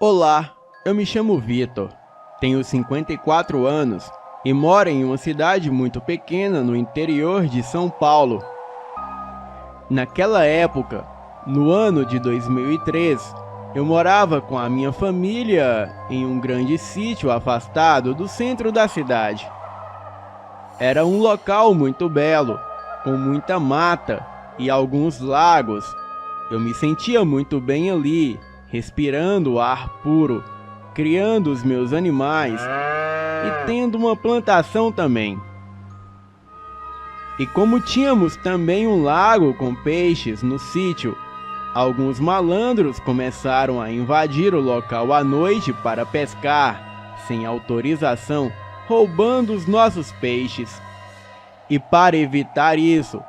Olá, eu me chamo Vitor, tenho 54 anos e moro em uma cidade muito pequena no interior de São Paulo. Naquela época, no ano de 2003, eu morava com a minha família em um grande sítio afastado do centro da cidade. Era um local muito belo, com muita mata e alguns lagos. Eu me sentia muito bem ali, respirando ar puro, criando os meus animais e tendo uma plantação também. E como tínhamos também um lago com peixes no sítio, alguns malandros começaram a invadir o local à noite para pescar, sem autorização, roubando os nossos peixes. E para evitar isso,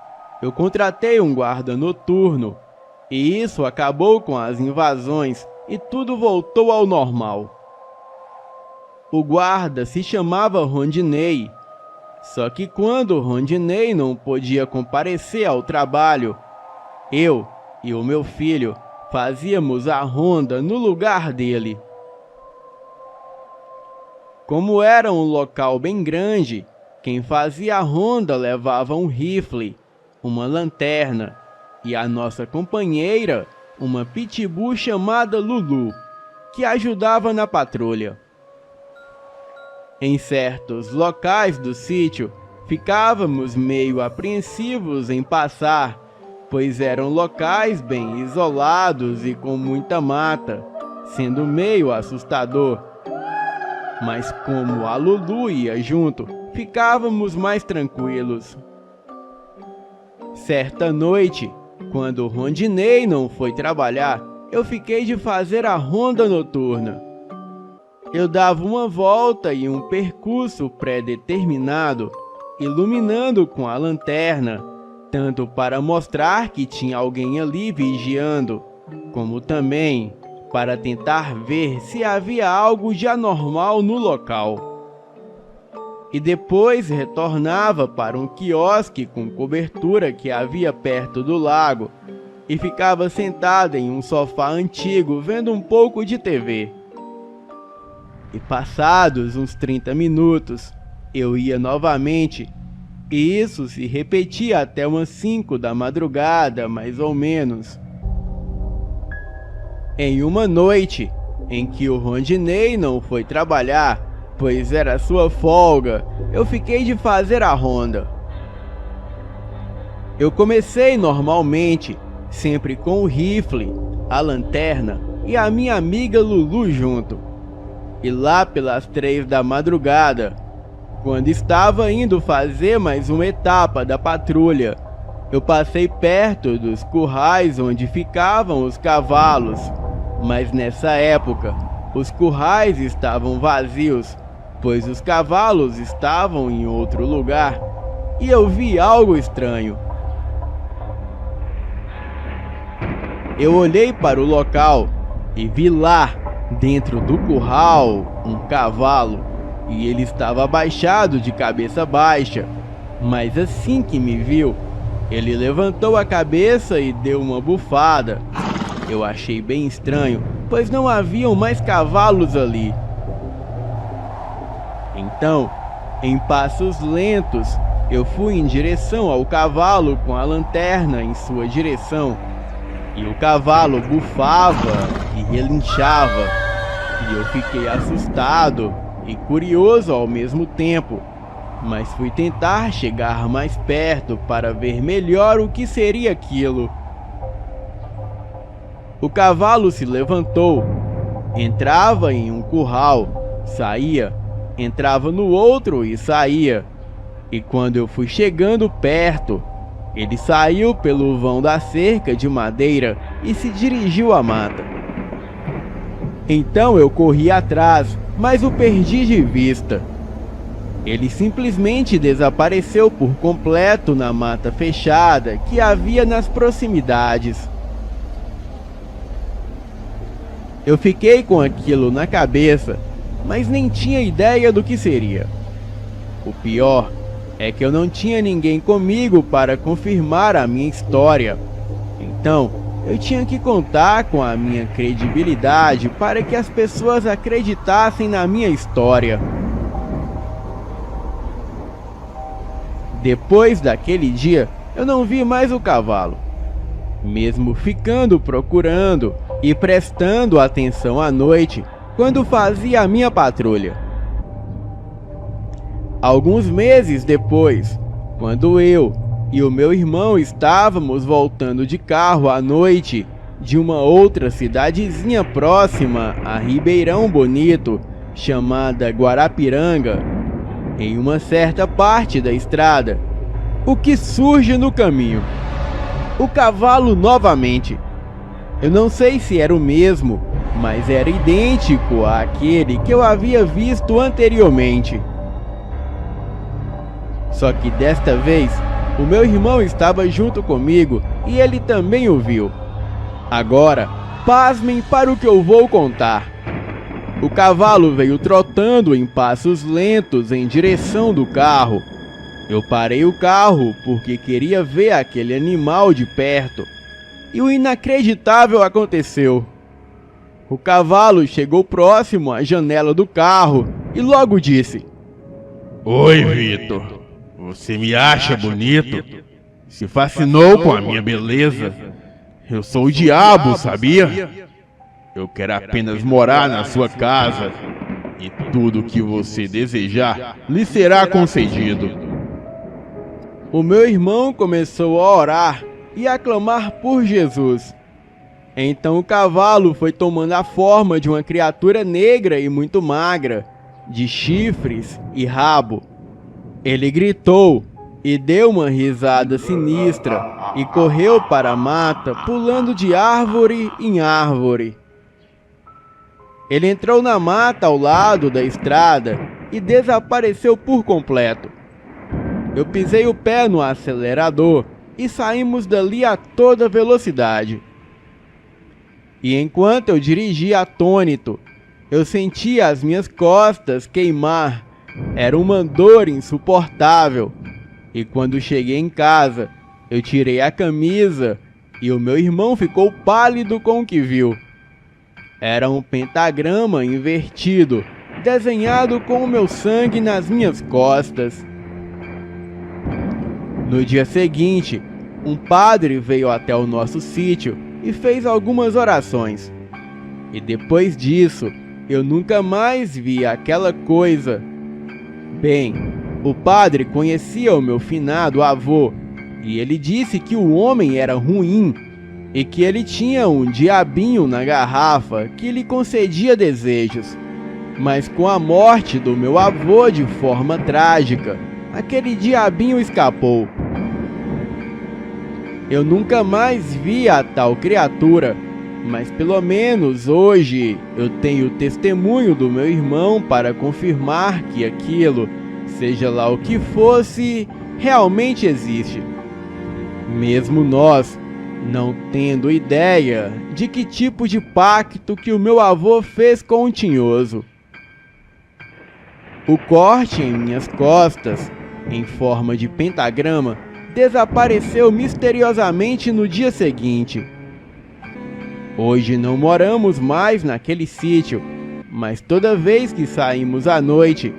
eu contratei um guarda noturno, e isso acabou com as invasões e tudo voltou ao normal. O guarda se chamava Rondinei, só que quando Rondinei não podia comparecer ao trabalho, eu e o meu filho fazíamos a ronda no lugar dele. Como era um local bem grande, quem fazia a ronda levava um rifle, uma lanterna e a nossa companheira, uma pitbull chamada Lulu, que ajudava na patrulha. Em certos locais do sítio, ficávamos meio apreensivos em passar, pois eram locais bem isolados e com muita mata, sendo meio assustador. Mas como a Lulu ia junto, ficávamos mais tranquilos. Certa noite, quando o Rondinei não foi trabalhar, eu fiquei de fazer a ronda noturna. Eu dava uma volta em um percurso pré-determinado, iluminando com a lanterna, tanto para mostrar que tinha alguém ali vigiando, como também para tentar ver se havia algo de anormal no local. E depois retornava para um quiosque com cobertura que havia perto do lago e ficava sentada em um sofá antigo vendo um pouco de TV. E passados uns 30 minutos, eu ia novamente, e isso se repetia até umas 5 da madrugada, mais ou menos. Em uma noite, em que o Rondinei não foi trabalhar, pois era sua folga, eu fiquei de fazer a ronda. Eu comecei normalmente, sempre com o rifle, a lanterna e a minha amiga Lulu junto. E lá pelas 3 da madrugada, quando estava indo fazer mais uma etapa da patrulha, eu passei perto dos currais onde ficavam os cavalos, mas nessa época, os currais estavam vazios, pois os cavalos estavam em outro lugar, e eu vi algo estranho. Eu olhei para o local e vi lá, dentro do curral, um cavalo, e ele estava abaixado de cabeça baixa, mas assim que me viu, ele levantou a cabeça e deu uma bufada. Eu achei bem estranho, pois não haviam mais cavalos ali. Então, em passos lentos, eu fui em direção ao cavalo com a lanterna em sua direção. E o cavalo bufava e relinchava, e eu fiquei assustado e curioso ao mesmo tempo, mas fui tentar chegar mais perto para ver melhor o que seria aquilo. O cavalo se levantou, entrava em um curral, saía, entrava no outro e saía. E quando eu fui chegando perto, ele saiu pelo vão da cerca de madeira e se dirigiu à mata. Então eu corri atrás, mas o perdi de vista. Ele simplesmente desapareceu por completo na mata fechada que havia nas proximidades. Eu fiquei com aquilo na cabeça, mas nem tinha ideia do que seria. O pior é que eu não tinha ninguém comigo para confirmar a minha história. Então, Eu tinha que contar com a minha credibilidade para que as pessoas acreditassem na minha história. Depois daquele dia, eu não vi mais o cavalo. Mesmo ficando procurando e prestando atenção à noite, quando fazia a minha patrulha. Alguns meses depois, quando eu e o meu irmão estávamos voltando de carro à noite de uma outra cidadezinha próxima a Ribeirão Bonito, chamada Guarapiranga, em uma certa parte da estrada, o que surge no caminho? O cavalo novamente. Eu não sei se era o mesmo, mas era idêntico àquele que eu havia visto anteriormente. Só que desta vez, o meu irmão estava junto comigo e ele também o viu. Agora, pasmem para o que eu vou contar. O cavalo veio trotando em passos lentos em direção do carro. Eu parei o carro porque queria ver aquele animal de perto. E o inacreditável aconteceu. O cavalo chegou próximo à janela do carro e logo disse: Oi, Vitor. Você me acha bonito? Se fascinou com a minha beleza? Eu sou o diabo, sabia? Eu quero apenas morar na sua casa. E tudo o que você desejar lhe será concedido. O meu irmão começou a orar e a clamar por Jesus. Então o cavalo foi tomando a forma de uma criatura negra e muito magra, de chifres e rabo. Ele gritou e deu uma risada sinistra e correu para a mata, pulando de árvore em árvore. Ele entrou na mata ao lado da estrada e desapareceu por completo. Eu pisei o pé no acelerador e saímos dali a toda velocidade. E enquanto eu dirigia atônito, eu sentia as minhas costas queimar. Era uma dor insuportável. E quando cheguei em casa, eu tirei a camisa e o meu irmão ficou pálido com o que viu. Era um pentagrama invertido, desenhado com o meu sangue nas minhas costas. No dia seguinte, um padre veio até o nosso sítio e fez algumas orações. E depois disso, eu nunca mais vi aquela coisa. Bem, o padre conhecia o meu finado avô e ele disse que o homem era ruim e que ele tinha um diabinho na garrafa que lhe concedia desejos. Mas com a morte do meu avô de forma trágica, aquele diabinho escapou. Eu nunca mais vi a tal criatura, mas pelo menos hoje eu tenho o testemunho do meu irmão para confirmar que aquilo, seja lá o que fosse, realmente existe. Mesmo nós não tendo ideia de que tipo de pacto que o meu avô fez com o tinhoso. O corte em minhas costas, em forma de pentagrama, desapareceu misteriosamente no dia seguinte. Hoje não moramos mais naquele sítio, mas toda vez que saímos à noite,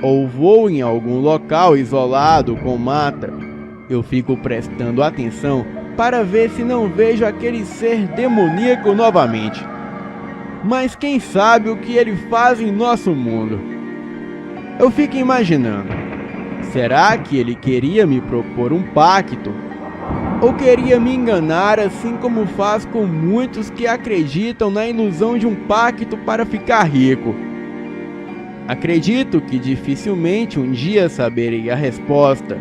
ou vou em algum local isolado com mata, eu fico prestando atenção para ver se não vejo aquele ser demoníaco novamente. Mas quem sabe o que ele faz em nosso mundo? Eu fico imaginando, será que ele queria me propor um pacto? Ou queria me enganar assim como faz com muitos que acreditam na ilusão de um pacto para ficar rico? Acredito que dificilmente um dia saberei a resposta,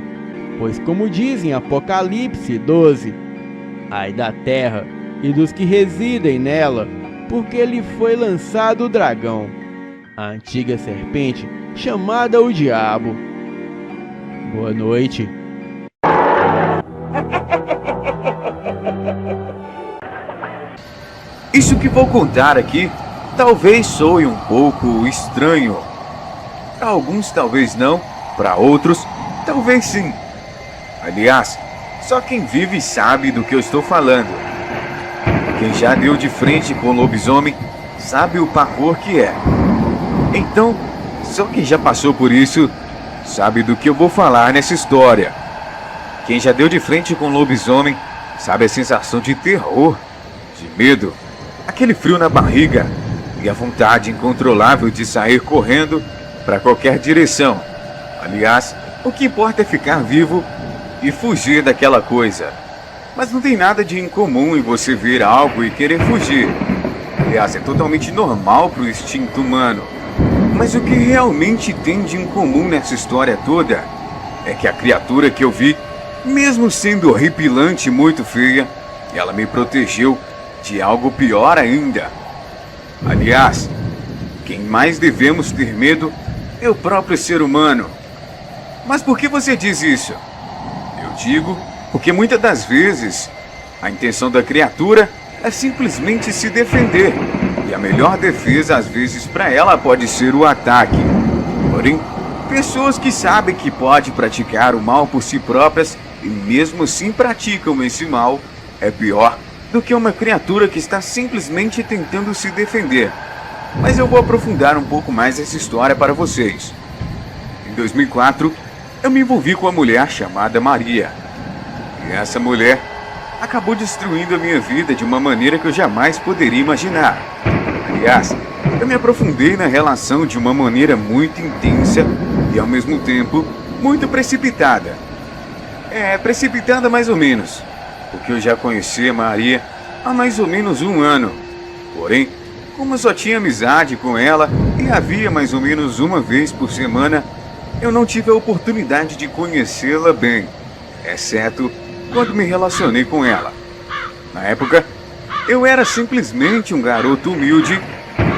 pois como diz em Apocalipse 12, ai da terra e dos que residem nela, porque lhe foi lançado o dragão, a antiga serpente chamada o diabo. Boa noite. Isso que vou contar aqui talvez soe um pouco estranho. Para alguns talvez não, para outros talvez sim. Aliás, só quem vive sabe do que eu estou falando. Quem já deu de frente com o lobisomem sabe o pavor que é. Então, só quem já passou por isso sabe do que eu vou falar nessa história. Quem já deu de frente com o lobisomem sabe a sensação de terror, de medo, aquele frio na barriga e a vontade incontrolável de sair correndo para qualquer direção. Aliás, o que importa é ficar vivo e fugir daquela coisa. Mas não tem nada de incomum em você ver algo e querer fugir. Aliás, é totalmente normal para o instinto humano. Mas o que realmente tem de incomum nessa história toda é que a criatura que eu vi, mesmo sendo horripilante e muito feia, ela me protegeu de algo pior ainda. Aliás, quem mais devemos ter medo é o próprio ser humano. Mas por que você diz isso? Eu digo porque muitas das vezes a intenção da criatura é simplesmente se defender. E a melhor defesa às vezes para ela pode ser o ataque. Porém, pessoas que sabem que pode praticar o mal por si próprias e mesmo assim praticam esse mal é pior do que uma criatura que está simplesmente tentando se defender. Mas eu vou aprofundar um pouco mais essa história para vocês. Em 2004, eu me envolvi com uma mulher chamada Maria. E essa mulher acabou destruindo a minha vida de uma maneira que eu jamais poderia imaginar. Aliás, eu me aprofundei na relação de uma maneira muito intensa e ao mesmo tempo muito precipitada. Precipitada mais ou menos, porque eu já conhecia Maria há mais ou menos 1 ano. Porém, como eu só tinha amizade com ela e havia mais ou menos uma vez por semana, eu não tive a oportunidade de conhecê-la bem, exceto quando me relacionei com ela. Na época, eu era simplesmente um garoto humilde,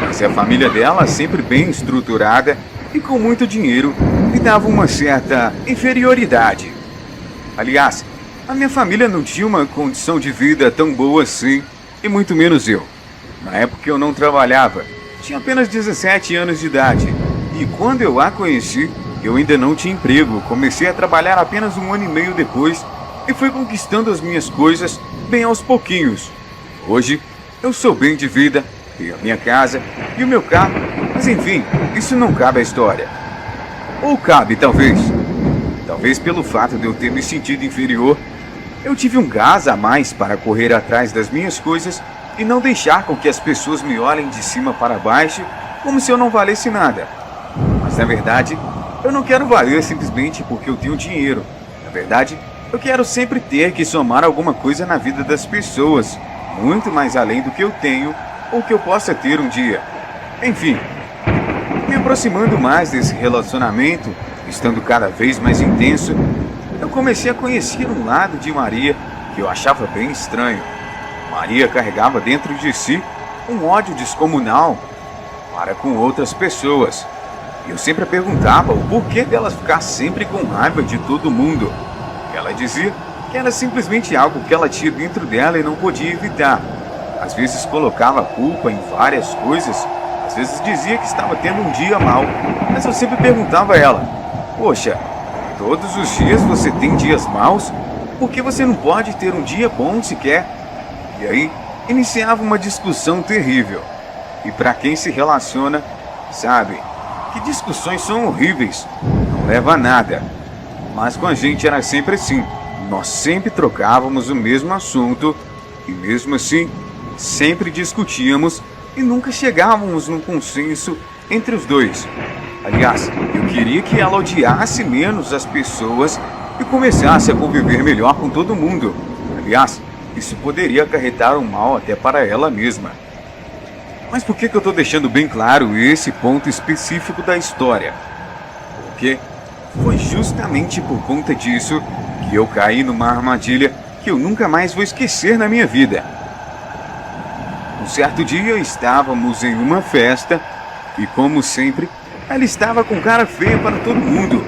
mas a família dela, sempre bem estruturada e com muito dinheiro, me dava uma certa inferioridade. Aliás, a minha família não tinha uma condição de vida tão boa assim, e muito menos eu. Na época eu não trabalhava, tinha apenas 17 anos de idade, e quando eu a conheci, eu ainda não tinha emprego, comecei a trabalhar apenas 1 ano e meio depois, e fui conquistando as minhas coisas bem aos pouquinhos. Hoje, eu sou bem de vida, tenho a minha casa e o meu carro, mas enfim, isso não cabe à história. Ou cabe, talvez. Talvez pelo fato de eu ter me sentido inferior, eu tive um gás a mais para correr atrás das minhas coisas e não deixar com que as pessoas me olhem de cima para baixo como se eu não valesse nada. Mas na verdade, eu não quero valer simplesmente porque eu tenho dinheiro. Na verdade, eu quero sempre ter que somar alguma coisa na vida das pessoas, muito mais além do que eu tenho ou que eu possa ter um dia. Enfim, me aproximando mais desse relacionamento, estando cada vez mais intenso, eu comecei a conhecer um lado de Maria que eu achava bem estranho. Maria carregava dentro de si um ódio descomunal para com outras pessoas. E eu sempre perguntava o porquê dela ficar sempre com raiva de todo mundo. Ela dizia que era simplesmente algo que ela tinha dentro dela e não podia evitar. Às vezes colocava a culpa em várias coisas, às vezes dizia que estava tendo um dia mau, mas eu sempre perguntava a ela: poxa, todos os dias você tem dias maus? Por que você não pode ter um dia bom sequer? E aí iniciava uma discussão terrível. E para quem se relaciona, sabe que discussões são horríveis, não leva a nada. Mas com a gente era sempre assim, nós sempre trocávamos o mesmo assunto e mesmo assim sempre discutíamos e nunca chegávamos num consenso entre os dois. Aliás, eu queria que ela odiasse menos as pessoas e começasse a conviver melhor com todo mundo. Aliás, isso poderia acarretar um mal até para ela mesma. Mas por que eu estou deixando bem claro esse ponto específico da história? Porque foi justamente por conta disso que eu caí numa armadilha que eu nunca mais vou esquecer na minha vida. Um certo dia estávamos em uma festa e, como sempre, ela estava com cara feia para todo mundo.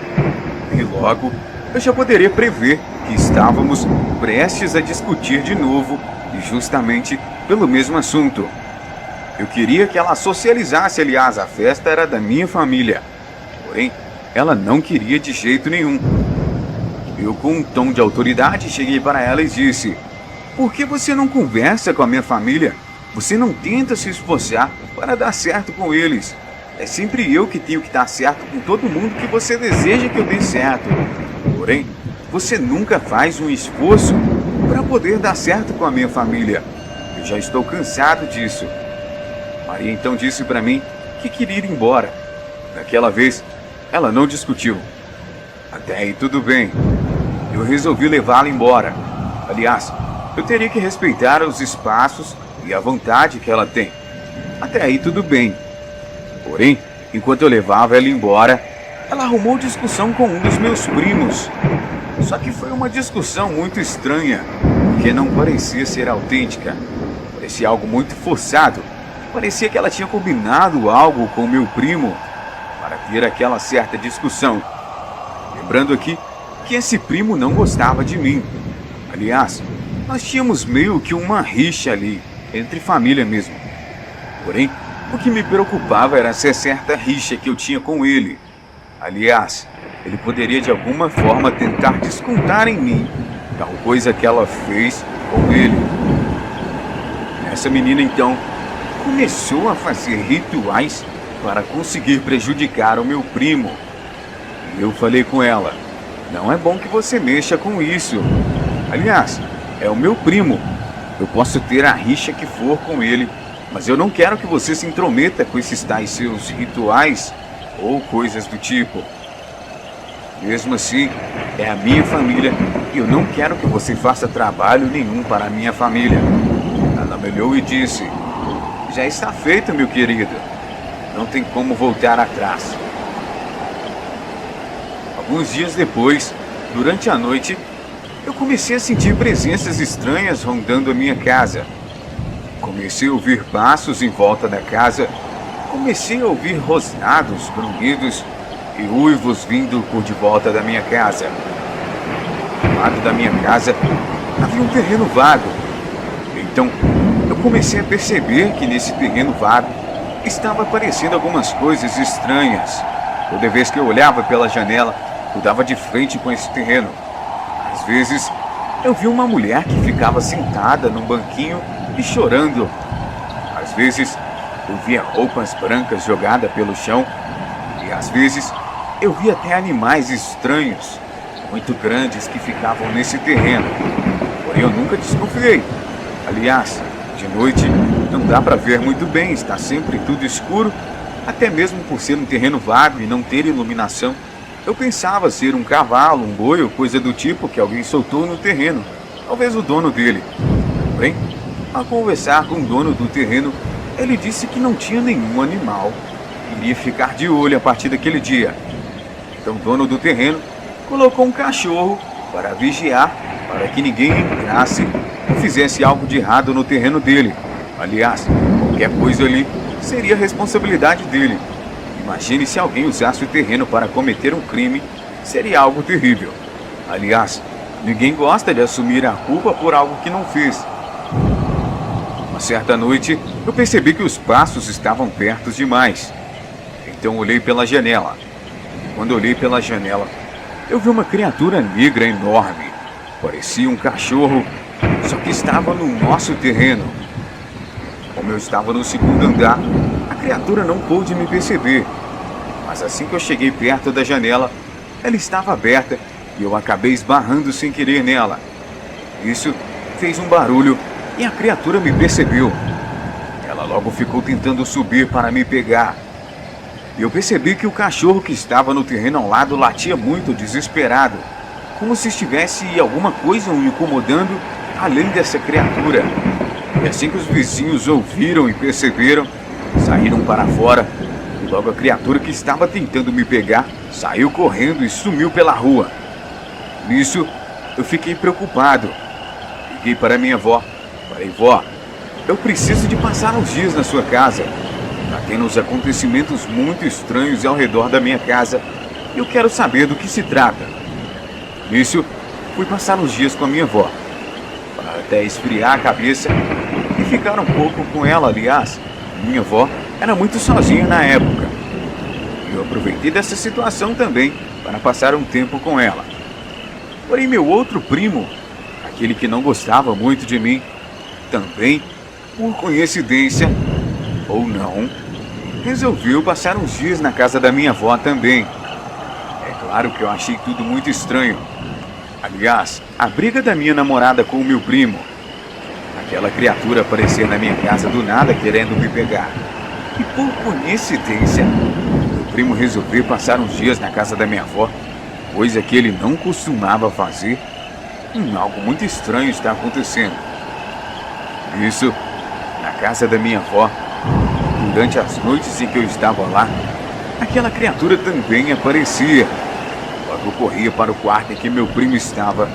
E logo eu já poderia prever que estávamos prestes a discutir de novo e justamente pelo mesmo assunto. Eu queria que ela socializasse, aliás, a festa era da minha família. Porém, ela não queria de jeito nenhum. Eu, com um tom de autoridade, cheguei para ela e disse: Por que você não conversa com a minha família? Você não tenta se esforçar para dar certo com eles. É sempre eu que tenho que dar certo com todo mundo que você deseja que eu dê certo. Porém, você nunca faz um esforço para poder dar certo com a minha família. Eu já estou cansado disso. Maria então disse para mim que queria ir embora. Daquela vez, ela não discutiu. Até aí tudo bem. Eu resolvi levá-la embora. Aliás, eu teria que respeitar os espaços e a vontade que ela tem. Até aí tudo bem. Porém, enquanto eu levava ela embora, ela arrumou discussão com um dos meus primos. Só que foi uma discussão muito estranha, porque não parecia ser autêntica. Parecia algo muito forçado. Parecia que ela tinha combinado algo com meu primo para ter aquela certa discussão. Lembrando aqui que esse primo não gostava de mim. Aliás, nós tínhamos meio que uma rixa ali, entre família mesmo. Porém, o que me preocupava era essa certa rixa que eu tinha com ele. Aliás, ele poderia de alguma forma tentar descontar em mim tal coisa que ela fez com ele. Essa menina então começou a fazer rituais para conseguir prejudicar o meu primo. E eu falei com ela: não é bom que você mexa com isso. Aliás, é o meu primo. Eu posso ter a rixa que for com ele, mas eu não quero que você se intrometa com esses tais seus rituais ou coisas do tipo. Mesmo assim, é a minha família e eu não quero que você faça trabalho nenhum para a minha família. Ela me olhou e disse: já está feito, meu querido. Não tem como voltar atrás. Alguns dias depois, durante a noite, eu comecei a sentir presenças estranhas rondando a minha casa. Comecei a ouvir passos em volta da casa. Comecei a ouvir rosnados, grunhidos e uivos vindo por de volta da minha casa. Do lado da minha casa havia um terreno vago. Então, eu comecei a perceber que nesse terreno vago estava aparecendo algumas coisas estranhas. Toda vez que eu olhava pela janela, eu dava de frente com esse terreno. Às vezes, eu vi uma mulher que ficava sentada num banquinho e chorando. Às vezes, eu via roupas brancas jogadas pelo chão. E às vezes, eu via até animais estranhos, muito grandes, que ficavam nesse terreno. Porém, eu nunca desconfiei. Aliás, de noite não dá para ver muito bem, está sempre tudo escuro. Até mesmo por ser um terreno vago e não ter iluminação, eu pensava ser um cavalo, um boi ou coisa do tipo que alguém soltou no terreno, talvez o dono dele. Porém, ao conversar com o dono do terreno, ele disse que não tinha nenhum animal, iria ficar de olho a partir daquele dia. Então o dono do terreno colocou um cachorro para vigiar, para que ninguém entrasse ou fizesse algo de errado no terreno dele. Aliás, qualquer coisa ali seria responsabilidade dele. Imagine se alguém usasse o terreno para cometer um crime, seria algo terrível. Aliás, ninguém gosta de assumir a culpa por algo que não fez. Uma certa noite, eu percebi que os passos estavam perto demais. Então olhei pela janela. Quando olhei pela janela, eu vi uma criatura negra enorme. Parecia um cachorro, só que estava no nosso terreno. Como eu estava no segundo andar, a criatura não pôde me perceber. Mas assim que eu cheguei perto da janela, ela estava aberta e eu acabei esbarrando sem querer nela. Isso fez um barulho e a criatura me percebeu. Ela logo ficou tentando subir para me pegar. E eu percebi que o cachorro que estava no terreno ao lado latia muito, desesperado, como se estivesse alguma coisa o incomodando além dessa criatura. E assim que os vizinhos ouviram e perceberam, saíram para fora. E logo a criatura que estava tentando me pegar saiu correndo e sumiu pela rua. Nisso, eu fiquei preocupado. Liguei para minha avó. Falei: vó, eu preciso de passar uns dias na sua casa. Está tendo uns acontecimentos muito estranhos ao redor da minha casa. E eu quero saber do que se trata. Nisso, fui passar uns dias com a minha avó, para até esfriar a cabeça e ficar um pouco com ela. Aliás, minha avó era muito sozinha na época. E eu aproveitei dessa situação também para passar um tempo com ela. Porém, meu outro primo, aquele que não gostava muito de mim, também, por coincidência ou não, resolveu passar uns dias na casa da minha avó também. É claro que eu achei tudo muito estranho. Aliás, a briga da minha namorada com o meu primo, aquela criatura aparecer na minha casa do nada querendo me pegar. E por coincidência, meu primo resolveu passar uns dias na casa da minha avó, coisa que ele não costumava fazer. Algo muito estranho está acontecendo. Isso, na casa da minha avó, durante as noites em que eu estava lá, aquela criatura também aparecia. Logo eu corria para o quarto em que meu primo estava,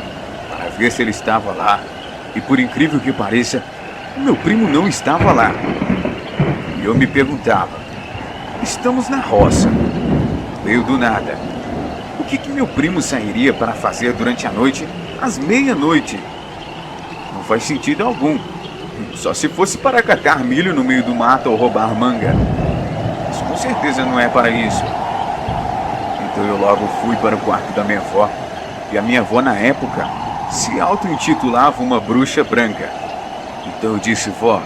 para ver se ele estava lá. E por incrível que pareça, meu primo não estava lá. E eu me perguntava, estamos na roça, no meio do nada. O que meu primo sairia para fazer durante a noite, às meia-noite? Não faz sentido algum. Só se fosse para catar milho no meio do mato ou roubar manga. Mas com certeza não é para isso. Então eu logo fui para o quarto da minha avó. E a minha avó na época se auto-intitulava uma bruxa branca. Então eu disse, vó,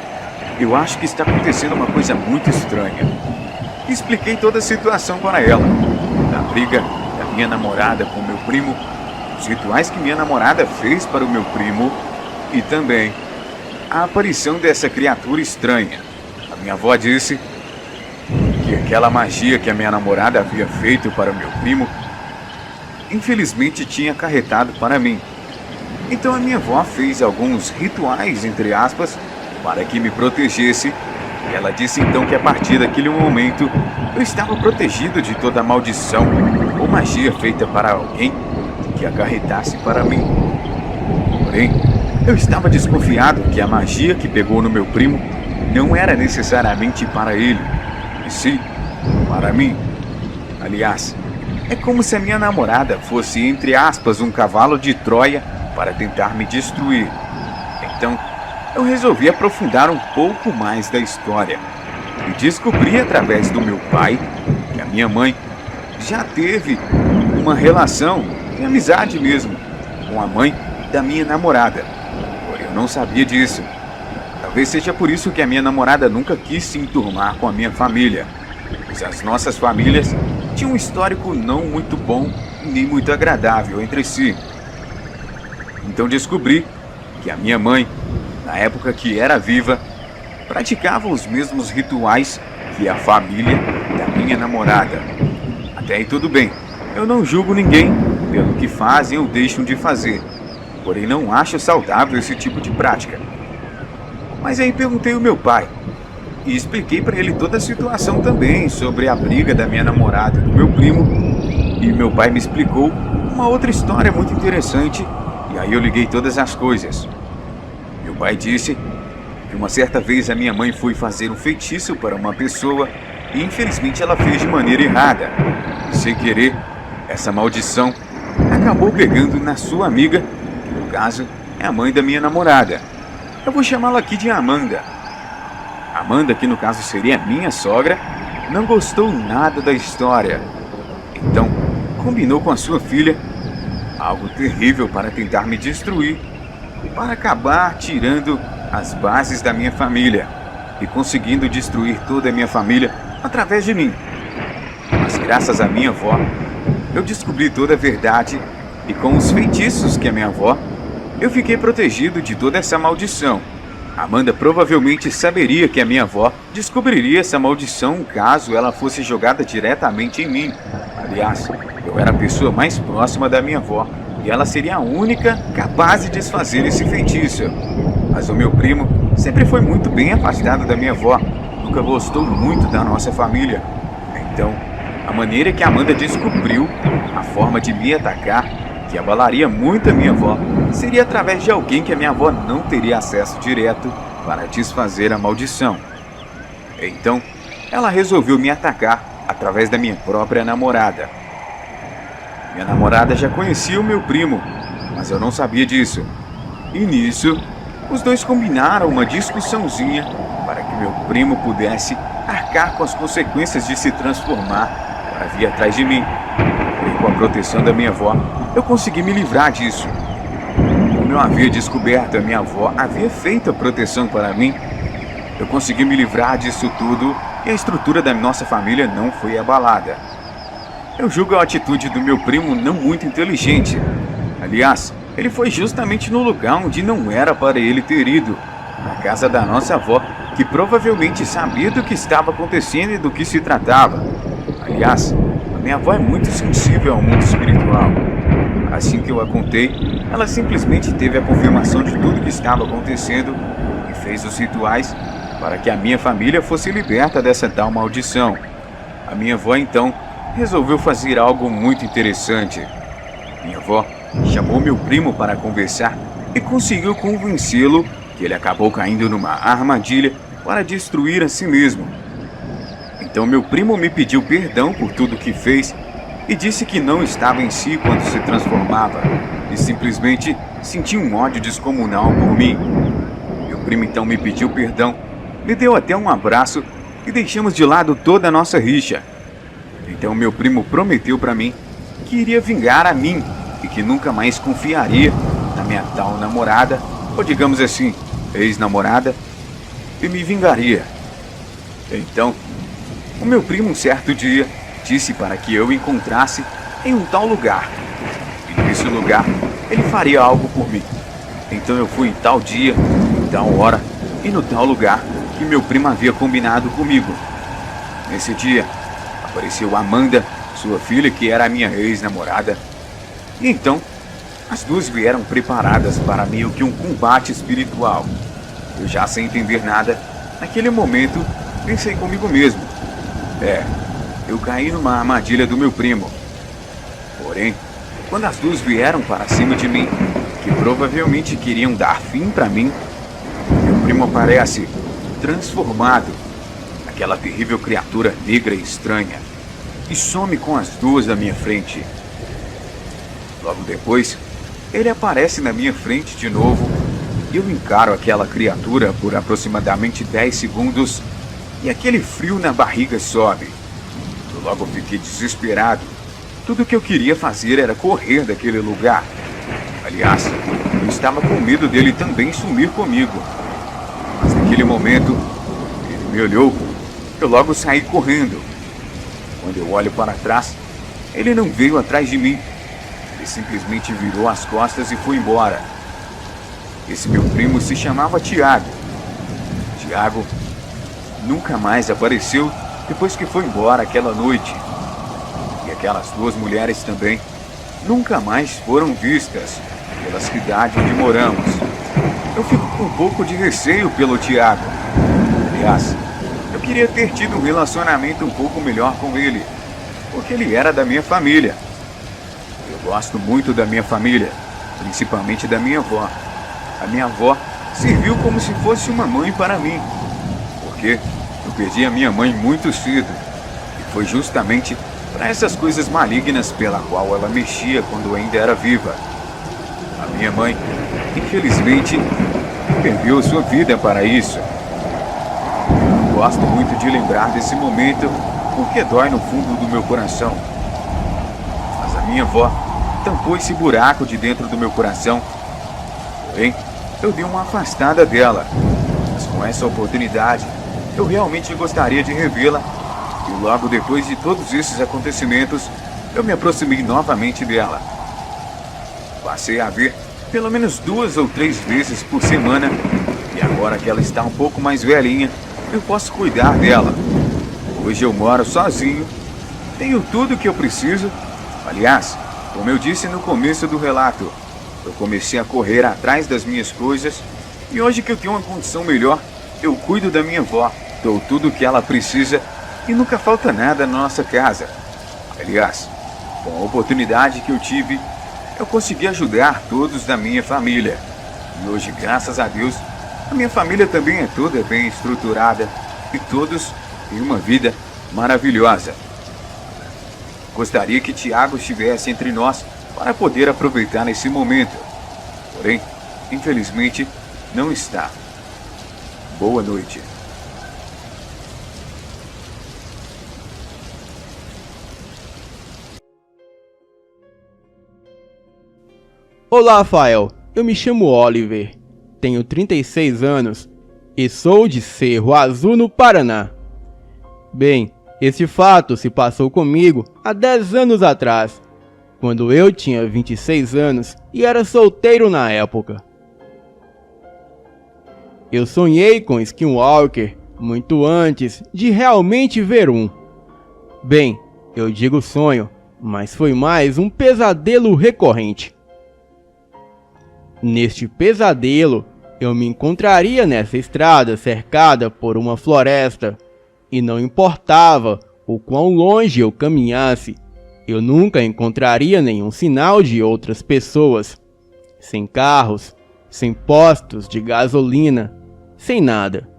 eu acho que está acontecendo uma coisa muito estranha. E expliquei toda a situação para ela. Da briga da minha namorada com meu primo, os rituais que minha namorada fez para o meu primo e também a aparição dessa criatura estranha. A minha avó disse que aquela magia que a minha namorada havia feito para o meu primo, infelizmente tinha acarretado para mim. Então a minha avó fez alguns rituais, entre aspas, para que me protegesse. E ela disse então que a partir daquele momento eu estava protegido de toda a maldição ou magia feita para alguém que acarretasse para mim. Porém, eu estava desconfiado que a magia que pegou no meu primo não era necessariamente para ele, e sim para mim. Aliás, é como se a minha namorada fosse, entre aspas, um cavalo de Troia para tentar me destruir. Então, eu resolvi aprofundar um pouco mais da história e descobri através do meu pai que a minha mãe já teve uma relação de amizade mesmo com a mãe da minha namorada. Porém, eu não sabia disso. Talvez seja por isso que a minha namorada nunca quis se enturmar com a minha família, pois as nossas famílias tinham um histórico não muito bom nem muito agradável entre si. Então descobri que a minha mãe, na época que era viva, praticava os mesmos rituais que a família da minha namorada. Até aí tudo bem, eu não julgo ninguém pelo que fazem ou deixam de fazer, porém não acho saudável esse tipo de prática. Mas aí perguntei ao meu pai e expliquei para ele toda a situação também sobre a briga da minha namorada e do meu primo, e meu pai me explicou uma outra história muito interessante. E aí eu liguei todas as coisas. Meu pai disse que uma certa vez a minha mãe foi fazer um feitiço para uma pessoa e infelizmente ela fez de maneira errada. E sem querer, essa maldição acabou pegando na sua amiga, que no caso é a mãe da minha namorada. Eu vou chamá-la aqui de Amanda. Amanda, que no caso seria minha sogra, não gostou nada da história. Então, combinou com a sua filha algo terrível para tentar me destruir, para acabar tirando as bases da minha família e conseguindo destruir toda a minha família através de mim. Mas graças à minha avó, eu descobri toda a verdade e com os feitiços que a minha avó, eu fiquei protegido de toda essa maldição. Amanda provavelmente saberia que a minha avó descobriria essa maldição caso ela fosse jogada diretamente em mim. Aliás, eu era a pessoa mais próxima da minha avó e ela seria a única capaz de desfazer esse feitiço. Mas o meu primo sempre foi muito bem afastado da minha avó, nunca gostou muito da nossa família. Então, a maneira que a Amanda descobriu a forma de me atacar, que abalaria muito a minha avó, seria através de alguém que a minha avó não teria acesso direto para desfazer a maldição. Então, ela resolveu me atacar através da minha própria namorada. Minha namorada já conhecia o meu primo, mas eu não sabia disso. E nisso, os dois combinaram uma discussãozinha para que meu primo pudesse arcar com as consequências de se transformar para vir atrás de mim. E com a proteção da minha avó, eu consegui me livrar disso. O eu havia descoberto, a minha avó havia feito a proteção para mim. Eu consegui me livrar disso tudo e a estrutura da nossa família não foi abalada. Eu julgo a atitude do meu primo não muito inteligente. Aliás, ele foi justamente no lugar onde não era para ele ter ido, na casa da nossa avó, que provavelmente sabia do que estava acontecendo e do que se tratava. Aliás, a minha avó é muito sensível ao mundo espiritual. Assim que eu a contei, ela simplesmente teve a confirmação de tudo que estava acontecendo e fez os rituais para que a minha família fosse liberta dessa tal maldição. A minha avó então resolveu fazer algo muito interessante. Minha avó chamou meu primo para conversar e conseguiu convencê-lo que ele acabou caindo numa armadilha para destruir a si mesmo. Então meu primo me pediu perdão por tudo que fez e disse que não estava em si quando se transformava e simplesmente sentia um ódio descomunal por mim. Meu primo então me pediu perdão, me deu até um abraço e deixamos de lado toda a nossa rixa. Então meu primo prometeu para mim que iria vingar a mim e que nunca mais confiaria na minha tal namorada, ou digamos assim, ex-namorada, e me vingaria. Então, o meu primo um certo dia disse para que eu encontrasse em um tal lugar. E nesse lugar ele faria algo por mim. Então eu fui em tal dia, em tal hora e no tal lugar que meu primo havia combinado comigo. Nesse dia, apareceu Amanda, sua filha, que era a minha ex-namorada. E então, as duas vieram preparadas para meio que um combate espiritual. Eu já sem entender nada, naquele momento, pensei comigo mesmo. Eu caí numa armadilha do meu primo. Porém, quando as duas vieram para cima de mim, que provavelmente queriam dar fim para mim, meu primo aparece transformado naquela terrível criatura negra e estranha e some com as duas à minha frente. Logo depois, ele aparece na minha frente de novo e eu encaro aquela criatura por aproximadamente 10 segundos e aquele frio na barriga sobe. Eu logo fiquei desesperado. Tudo o que eu queria fazer era correr daquele lugar. Aliás, eu estava com medo dele também sumir comigo. Mas naquele momento, ele me olhou. Eu logo saí correndo. Quando eu olho para trás, ele não veio atrás de mim. Ele simplesmente virou as costas e foi embora. Esse meu primo se chamava Tiago. Tiago nunca mais apareceu depois que foi embora aquela noite. E aquelas duas mulheres também nunca mais foram vistas pela cidade onde moramos. Eu fico com um pouco de receio pelo Tiago. Aliás, eu queria ter tido um relacionamento um pouco melhor com ele, porque ele era da minha família. Eu gosto muito da minha família, principalmente da minha avó. A minha avó serviu como se fosse uma mãe para mim, porque eu perdi a minha mãe muito cedo, e foi justamente para essas coisas malignas pela qual ela mexia quando ainda era viva. A minha mãe, infelizmente, perdeu sua vida para isso. Eu gosto muito de lembrar desse momento, porque dói no fundo do meu coração. Mas a minha avó tampou esse buraco de dentro do meu coração. Porém, eu dei uma afastada dela. Mas com essa oportunidade, eu realmente gostaria de revê-la. E logo depois de todos esses acontecimentos, eu me aproximei novamente dela. Passei a ver pelo menos 2 ou 3 vezes por semana. E agora que ela está um pouco mais velhinha, eu posso cuidar dela. Hoje eu moro sozinho, tenho tudo o que eu preciso. Aliás, como eu disse no começo do relato, eu comecei a correr atrás das minhas coisas. E hoje que eu tenho uma condição melhor, eu cuido da minha avó, dou tudo o que ela precisa e nunca falta nada na nossa casa. Aliás, com a oportunidade que eu tive, eu consegui ajudar todos da minha família. E hoje, graças a Deus, a minha família também é toda bem estruturada e todos têm uma vida maravilhosa. Gostaria que Tiago estivesse entre nós para poder aproveitar esse momento. Porém, infelizmente, não está. Boa noite. Olá, Rafael. eu me chamo Oliver, tenho 36 anos e sou de Cerro Azul, no Paraná. Bem, esse fato se passou comigo há 10 anos atrás, quando eu tinha 26 anos e era solteiro na época. Eu sonhei com Skinwalker muito antes de realmente ver um. Bem, eu digo sonho, mas foi mais um pesadelo recorrente. Neste pesadelo, eu me encontraria nessa estrada cercada por uma floresta, e não importava o quão longe eu caminhasse, eu nunca encontraria nenhum sinal de outras pessoas, sem carros, sem postos de gasolina, sem nada.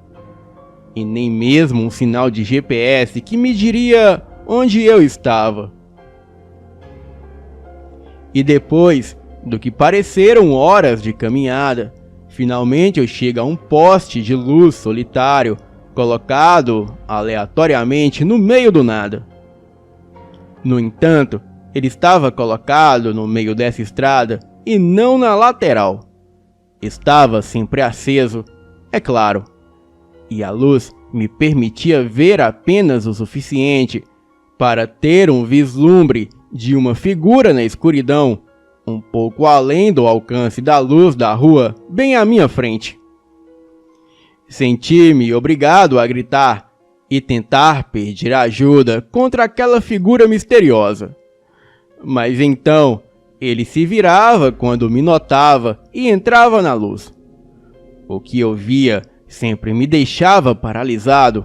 E nem mesmo um sinal de GPS que me diria onde eu estava. E depois do que pareceram horas de caminhada, finalmente eu chego a um poste de luz solitário, colocado aleatoriamente no meio do nada. No entanto, ele estava colocado no meio dessa estrada e não na lateral. Estava sempre aceso, é claro, e a luz me permitia ver apenas o suficiente para ter um vislumbre de uma figura na escuridão, um pouco além do alcance da luz da rua, bem à minha frente. Senti-me obrigado a gritar e tentar pedir ajuda contra aquela figura misteriosa. Mas então, ele se virava quando me notava e entrava na luz. O que eu via sempre me deixava paralisado,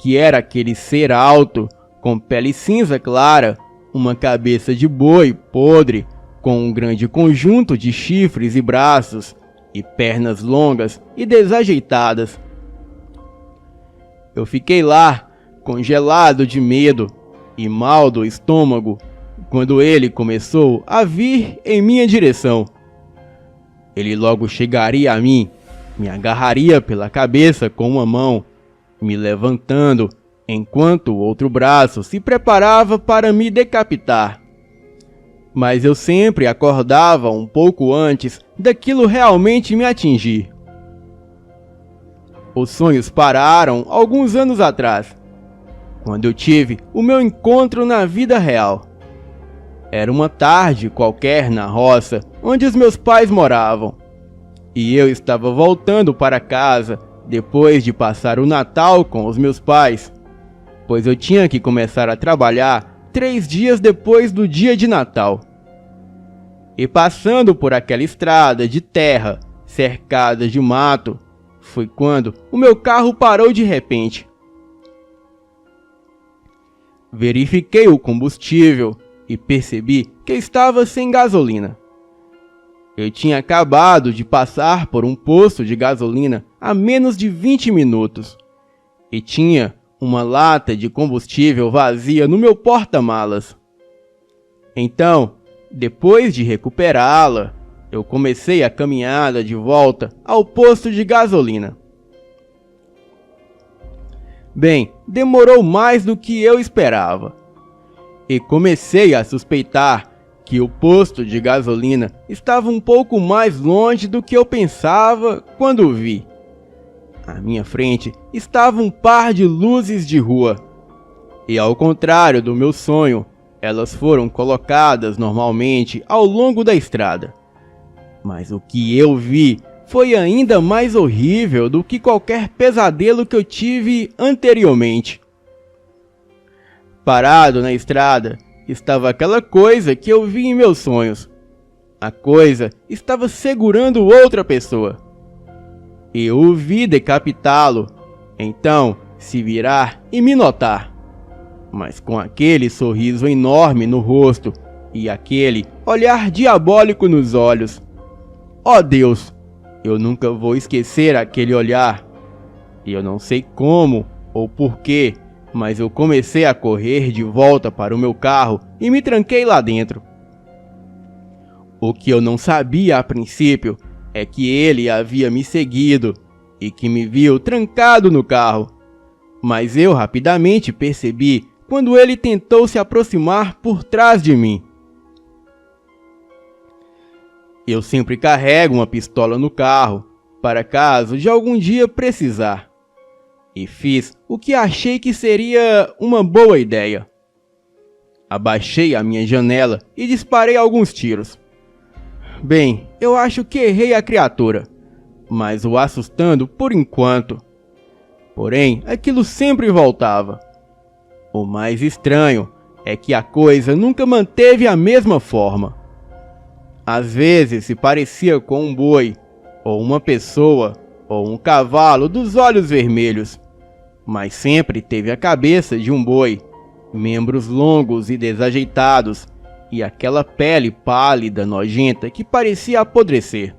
que era aquele ser alto, com pele cinza clara, uma cabeça de boi podre, com um grande conjunto de chifres e braços, e pernas longas e desajeitadas. Eu fiquei lá, congelado de medo e mal do estômago, quando ele começou a vir em minha direção. Ele logo chegaria a mim, me agarraria pela cabeça com uma mão, me levantando, enquanto o outro braço se preparava para me decapitar. Mas eu sempre acordava um pouco antes daquilo realmente me atingir. Os sonhos pararam alguns anos atrás, quando eu tive o meu encontro na vida real. Era uma tarde qualquer na roça onde os meus pais moravam, e eu estava voltando para casa depois de passar o Natal com os meus pais, pois eu tinha que começar a trabalhar 3 dias depois do dia de Natal. E passando por aquela estrada de terra cercada de mato, foi quando o meu carro parou de repente. Verifiquei o combustível e percebi que estava sem gasolina. Eu tinha acabado de passar por um posto de gasolina há menos de 20 minutos e tinha uma lata de combustível vazia no meu porta-malas. Então, depois de recuperá-la, eu comecei a caminhada de volta ao posto de gasolina. Bem, demorou mais do que eu esperava, e comecei a suspeitar que o posto de gasolina estava um pouco mais longe do que eu pensava quando vi. À minha frente estava um par de luzes de rua, e ao contrário do meu sonho, elas foram colocadas normalmente ao longo da estrada. Mas o que eu vi foi ainda mais horrível do que qualquer pesadelo que eu tive anteriormente. Parado na estrada estava aquela coisa que eu vi em meus sonhos. A coisa estava segurando outra pessoa. Eu o vi decapitá-lo, então se virar e me notar, mas com aquele sorriso enorme no rosto e aquele olhar diabólico nos olhos. Oh Deus, eu nunca vou esquecer aquele olhar. E eu não sei como ou porquê, mas eu comecei a correr de volta para o meu carro e me tranquei lá dentro. O que eu não sabia a princípio é que ele havia me seguido e que me viu trancado no carro. Mas eu rapidamente percebi quando ele tentou se aproximar por trás de mim. Eu sempre carrego uma pistola no carro, para caso de algum dia precisar. E fiz o que achei que seria uma boa ideia. Abaixei a minha janela e disparei alguns tiros. Bem, eu acho que errei a criatura, mas o assustando por enquanto. Porém, aquilo sempre voltava. O mais estranho é que a coisa nunca manteve a mesma forma. Às vezes se parecia com um boi, ou uma pessoa, ou um cavalo dos olhos vermelhos, mas sempre teve a cabeça de um boi, membros longos e desajeitados, e aquela pele pálida, nojenta, que parecia apodrecer.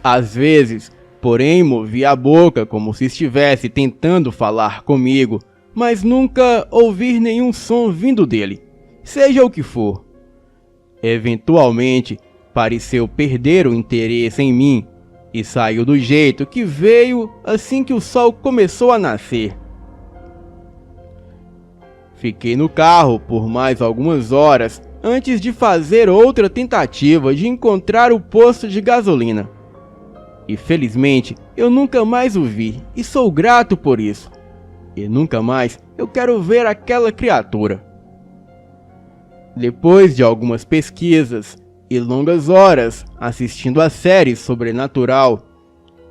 Às vezes, porém, movia a boca como se estivesse tentando falar comigo, mas nunca ouvir nenhum som vindo dele, seja o que for. Eventualmente, pareceu perder o interesse em mim e saiu do jeito que veio assim que o sol começou a nascer. Fiquei no carro por mais algumas horas antes de fazer outra tentativa de encontrar o posto de gasolina. E felizmente eu nunca mais o vi e sou grato por isso. E nunca mais eu quero ver aquela criatura. Depois de algumas pesquisas e longas horas assistindo a série Sobrenatural,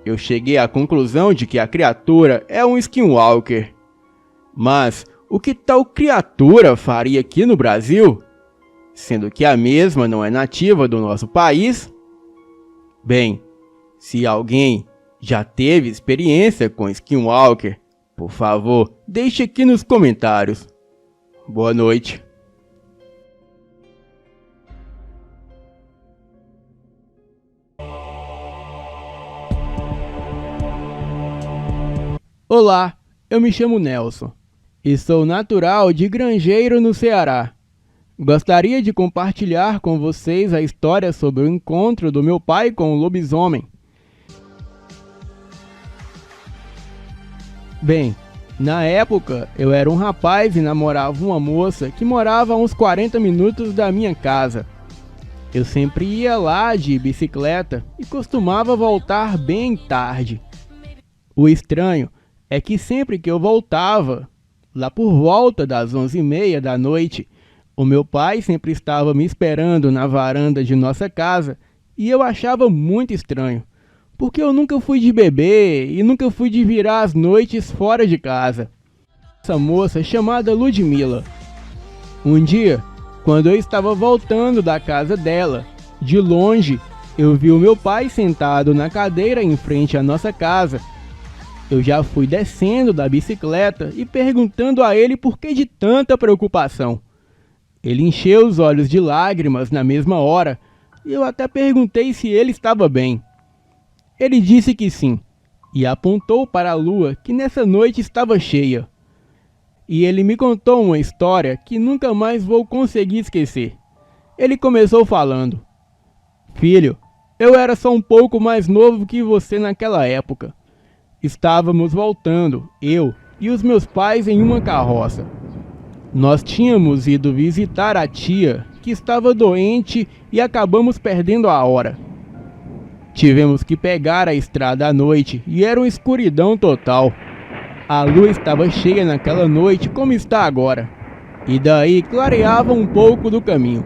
eu cheguei à conclusão de que a criatura é um skinwalker. Mas o que tal criatura faria aqui no Brasil? Sendo que a mesma não é nativa do nosso país? Bem, se alguém já teve experiência com skinwalker, por favor, deixe aqui nos comentários. Boa noite. Olá, eu me chamo Nelson e sou natural de Grangeiro, no Ceará. Gostaria de compartilhar com vocês a história sobre o encontro do meu pai com o lobisomem. Bem, na época eu era um rapaz e namorava uma moça que morava a uns 40 minutos da minha casa. Eu sempre ia lá de bicicleta e costumava voltar bem tarde. O estranho é que sempre que eu voltava, lá por volta das 11h30 da noite, o meu pai sempre estava me esperando na varanda de nossa casa e eu achava muito estranho, porque eu nunca fui de beber e nunca fui de virar as noites fora de casa. Essa moça chamada Ludmila. Um dia, quando eu estava voltando da casa dela, de longe, eu vi o meu pai sentado na cadeira em frente à nossa casa. Eu já fui descendo da bicicleta e perguntando a ele por que de tanta preocupação. Ele encheu os olhos de lágrimas na mesma hora e eu até perguntei se ele estava bem. Ele disse que sim e apontou para a lua que nessa noite estava cheia. E ele me contou uma história que nunca mais vou conseguir esquecer. Ele começou falando: "Filho, eu era só um pouco mais novo que você naquela época. Estávamos voltando, eu e os meus pais, em uma carroça. Nós tínhamos ido visitar a tia, que estava doente, e acabamos perdendo a hora. Tivemos que pegar a estrada à noite e era uma escuridão total. A lua estava cheia naquela noite como está agora, e daí clareava um pouco do caminho.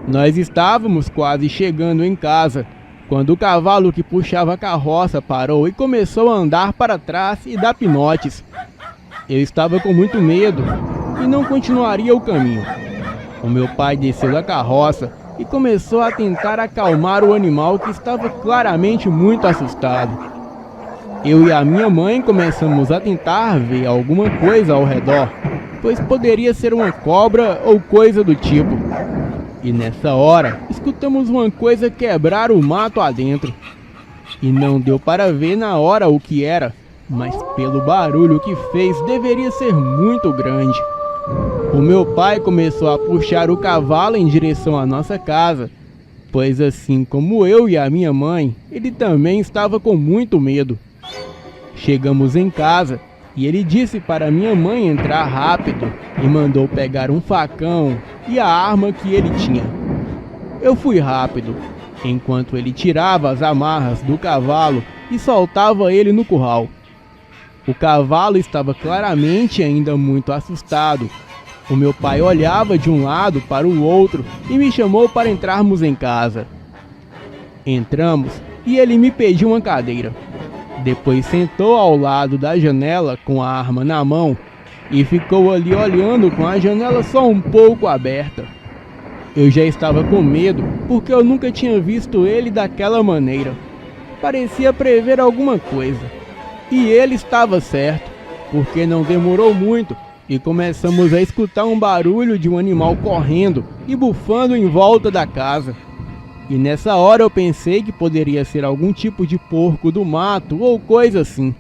Nós estávamos quase chegando em casa, quando o cavalo que puxava a carroça parou e começou a andar para trás e dar pinotes. Eu estava com muito medo e não continuaria o caminho. O meu pai desceu da carroça e começou a tentar acalmar o animal, que estava claramente muito assustado. Eu e a minha mãe começamos a tentar ver alguma coisa ao redor, pois poderia ser uma cobra ou coisa do tipo. E nessa hora, escutamos uma coisa quebrar o mato adentro. E não deu para ver na hora o que era, mas pelo barulho que fez, deveria ser muito grande. O meu pai começou a puxar o cavalo em direção à nossa casa, pois assim como eu e a minha mãe, ele também estava com muito medo. Chegamos em casa e ele disse para minha mãe entrar rápido e mandou pegar um facão e a arma que ele tinha. Eu fui rápido, enquanto ele tirava as amarras do cavalo e soltava ele no curral. O cavalo estava claramente ainda muito assustado. O meu pai olhava de um lado para o outro e me chamou para entrarmos em casa. Entramos e ele me pediu uma cadeira. Depois sentou ao lado da janela com a arma na mão e ficou ali olhando com a janela só um pouco aberta. Eu já estava com medo porque eu nunca tinha visto ele daquela maneira. Parecia prever alguma coisa. E ele estava certo, porque não demorou muito e começamos a escutar um barulho de um animal correndo e bufando em volta da casa. E nessa hora eu pensei que poderia ser algum tipo de porco do mato ou coisa assim.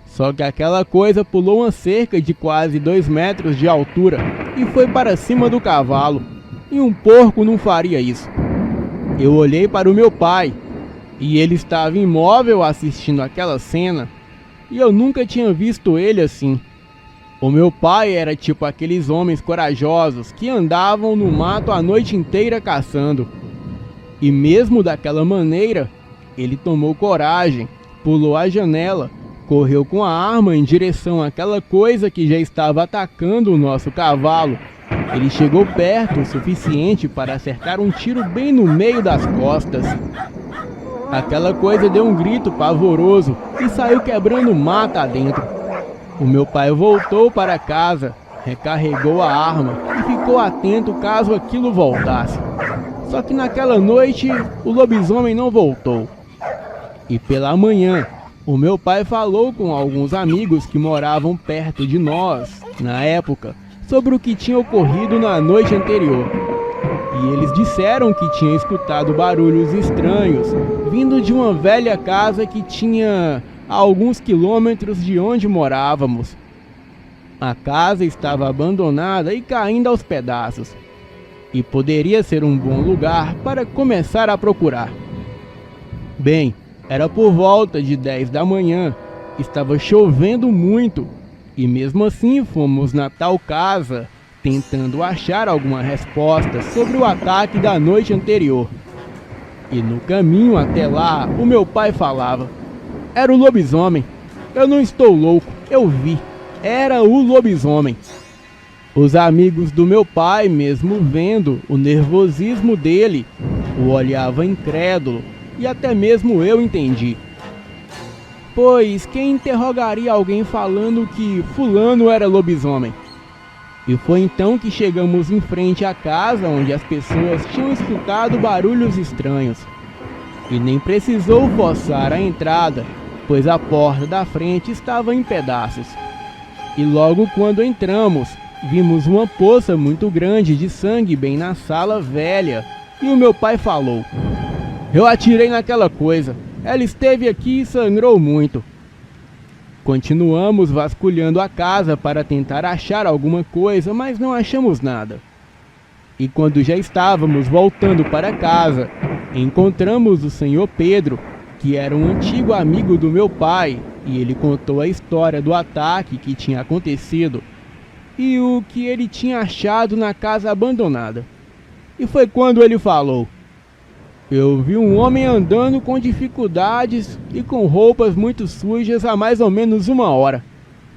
Só que aquela coisa pulou uma cerca de quase 2 metros de altura e foi para cima do cavalo. E um porco não faria isso. Eu olhei para o meu pai e ele estava imóvel assistindo aquela cena. E eu nunca tinha visto ele assim. O meu pai era tipo aqueles homens corajosos que andavam no mato a noite inteira caçando. E mesmo daquela maneira, ele tomou coragem, pulou a janela, correu com a arma em direção àquela coisa que já estava atacando o nosso cavalo. Ele chegou perto o suficiente para acertar um tiro bem no meio das costas. Aquela coisa deu um grito pavoroso e saiu quebrando mata adentro. O meu pai voltou para casa, recarregou a arma e ficou atento caso aquilo voltasse. Só que naquela noite o lobisomem não voltou. E pela manhã, o meu pai falou com alguns amigos que moravam perto de nós, na época, sobre o que tinha ocorrido na noite anterior. E eles disseram que tinham escutado barulhos estranhos vindo de uma velha casa que tinha a alguns quilômetros de onde morávamos. A casa estava abandonada e caindo aos pedaços, e poderia ser um bom lugar para começar a procurar. Bem, era por volta de 10 da manhã, estava chovendo muito, e mesmo assim fomos na tal casa tentando achar alguma resposta sobre o ataque da noite anterior. E no caminho até lá, o meu pai falava: "Era o lobisomem. Eu não estou louco, eu vi. Era o lobisomem." Os amigos do meu pai, mesmo vendo o nervosismo dele, o olhavam incrédulo, e até mesmo eu entendi. Pois quem interrogaria alguém falando que fulano era lobisomem? E foi então que chegamos em frente à casa onde as pessoas tinham escutado barulhos estranhos. E nem precisou forçar a entrada, pois a porta da frente estava em pedaços. E logo quando entramos, vimos uma poça muito grande de sangue bem na sala velha. E o meu pai falou: "Eu atirei naquela coisa. Ela esteve aqui e sangrou muito." Continuamos vasculhando a casa para tentar achar alguma coisa, mas não achamos nada. E quando já estávamos voltando para casa, encontramos o senhor Pedro, que era um antigo amigo do meu pai, e ele contou a história do ataque que tinha acontecido e o que ele tinha achado na casa abandonada. E foi quando ele falou: "Eu vi um homem andando com dificuldades e com roupas muito sujas há mais ou menos 1 hora.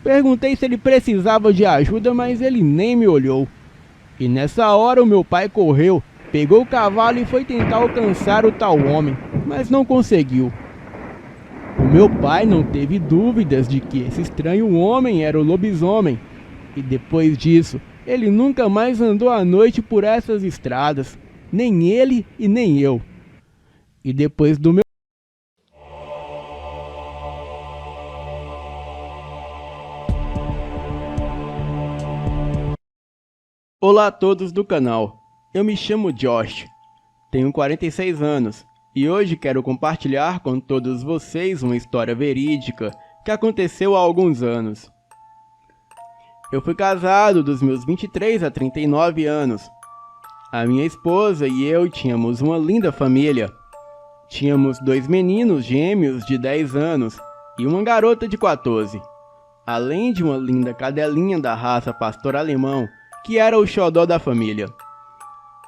Perguntei se ele precisava de ajuda, mas ele nem me olhou. E nessa hora o meu pai correu, pegou o cavalo e foi tentar alcançar o tal homem, mas não conseguiu." O meu pai não teve dúvidas de que esse estranho homem era o lobisomem, e depois disso, ele nunca mais andou à noite por essas estradas, nem ele e nem eu. E depois do meu... Olá a todos do canal, eu me chamo Josh, tenho 46 anos e hoje quero compartilhar com todos vocês uma história verídica que aconteceu há alguns anos. Eu fui casado dos meus 23 a 39 anos. A minha esposa e eu tínhamos uma linda família. Tínhamos 2 meninos gêmeos de 10 anos e uma garota de 14, além de uma linda cadelinha da raça pastor alemão, que era o xodó da família.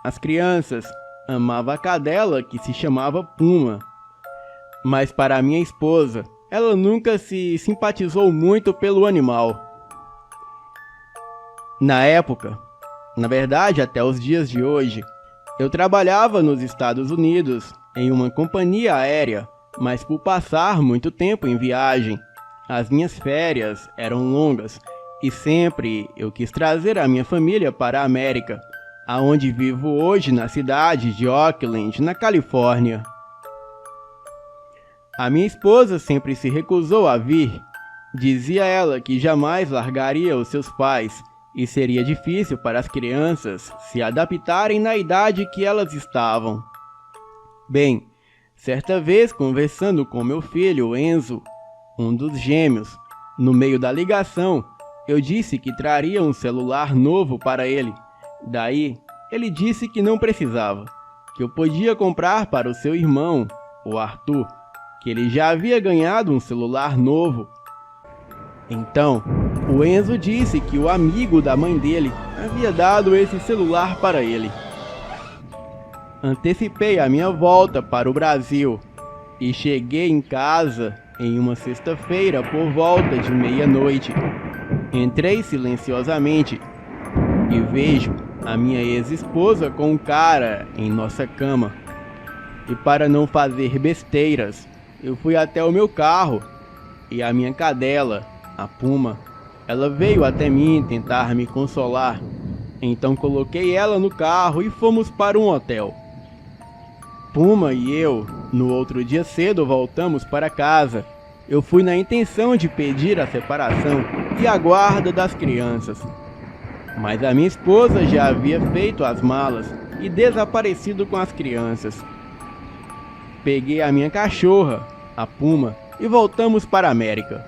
As crianças amava a cadela que se chamava Puma. Mas para minha esposa, ela nunca se simpatizou muito pelo animal. Na época, na verdade até os dias de hoje, eu trabalhava nos Estados Unidos em uma companhia aérea, mas por passar muito tempo em viagem, as minhas férias eram longas e sempre eu quis trazer a minha família para a América, aonde vivo hoje na cidade de Oakland, na Califórnia. A minha esposa sempre se recusou a vir. Dizia ela que jamais largaria os seus pais e seria difícil para as crianças se adaptarem na idade que elas estavam. Bem, certa vez conversando com meu filho Enzo, um dos gêmeos, no meio da ligação, eu disse que traria um celular novo para ele. Daí, ele disse que não precisava, que eu podia comprar para o seu irmão, o Arthur, que ele já havia ganhado um celular novo. Então, o Enzo disse que o amigo da mãe dele havia dado esse celular para ele. Antecipei a minha volta para o Brasil e cheguei em casa em uma sexta-feira por volta de meia-noite. Entrei silenciosamente e vejo a minha ex-esposa com um cara em nossa cama. E para não fazer besteiras, eu fui até o meu carro e a minha cadela, a Puma, ela veio até mim tentar me consolar. Então coloquei ela no carro e fomos para um hotel. Puma e eu, no outro dia cedo, voltamos para casa. Eu fui na intenção de pedir a separação e a guarda das crianças. Mas a minha esposa já havia feito as malas e desaparecido com as crianças. Peguei a minha cachorra, a Puma, e voltamos para a América.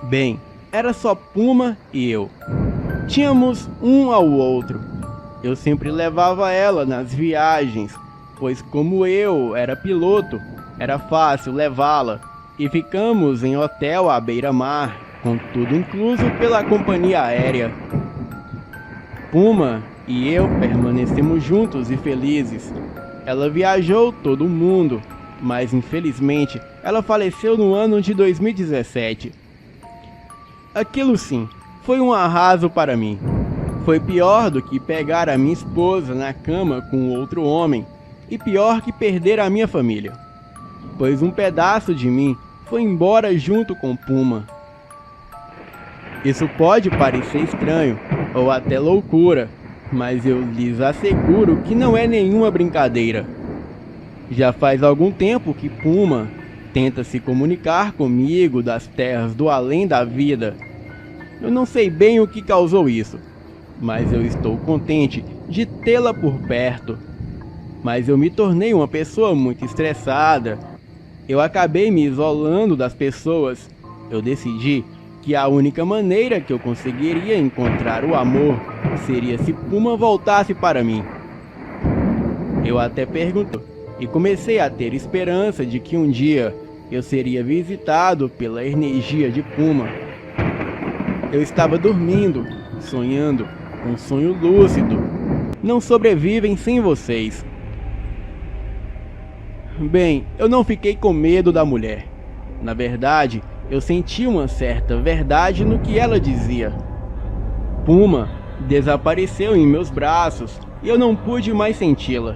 Bem, era só Puma e eu. Tínhamos um ao outro. Eu sempre levava ela nas viagens, pois como eu era piloto, era fácil levá-la. E ficamos em hotel à beira-mar, com tudo incluso pela companhia aérea. Puma e eu permanecemos juntos e felizes. Ela viajou todo o mundo, mas infelizmente ela faleceu no ano de 2017. Aquilo sim, foi um arraso para mim. Foi pior do que pegar a minha esposa na cama com outro homem, e pior que perder a minha família, pois um pedaço de mim foi embora junto com Puma. Isso pode parecer estranho ou até loucura, mas eu lhes asseguro que não é nenhuma brincadeira. Já faz algum tempo que Puma tenta se comunicar comigo das terras do além da vida. Eu não sei bem o que causou isso, mas eu estou contente de tê-la por perto. Mas eu me tornei uma pessoa muito estressada. Eu acabei me isolando das pessoas. Eu decidi que a única maneira que eu conseguiria encontrar o amor seria se Puma voltasse para mim. Eu até perguntei e comecei a ter esperança de que um dia eu seria visitado pela energia de Puma. Eu estava dormindo, sonhando, um sonho lúcido. Não sobrevivem sem vocês. Bem, eu não fiquei com medo da mulher. Na verdade, eu senti uma certa verdade no que ela dizia. Puma desapareceu em meus braços e eu não pude mais senti-la.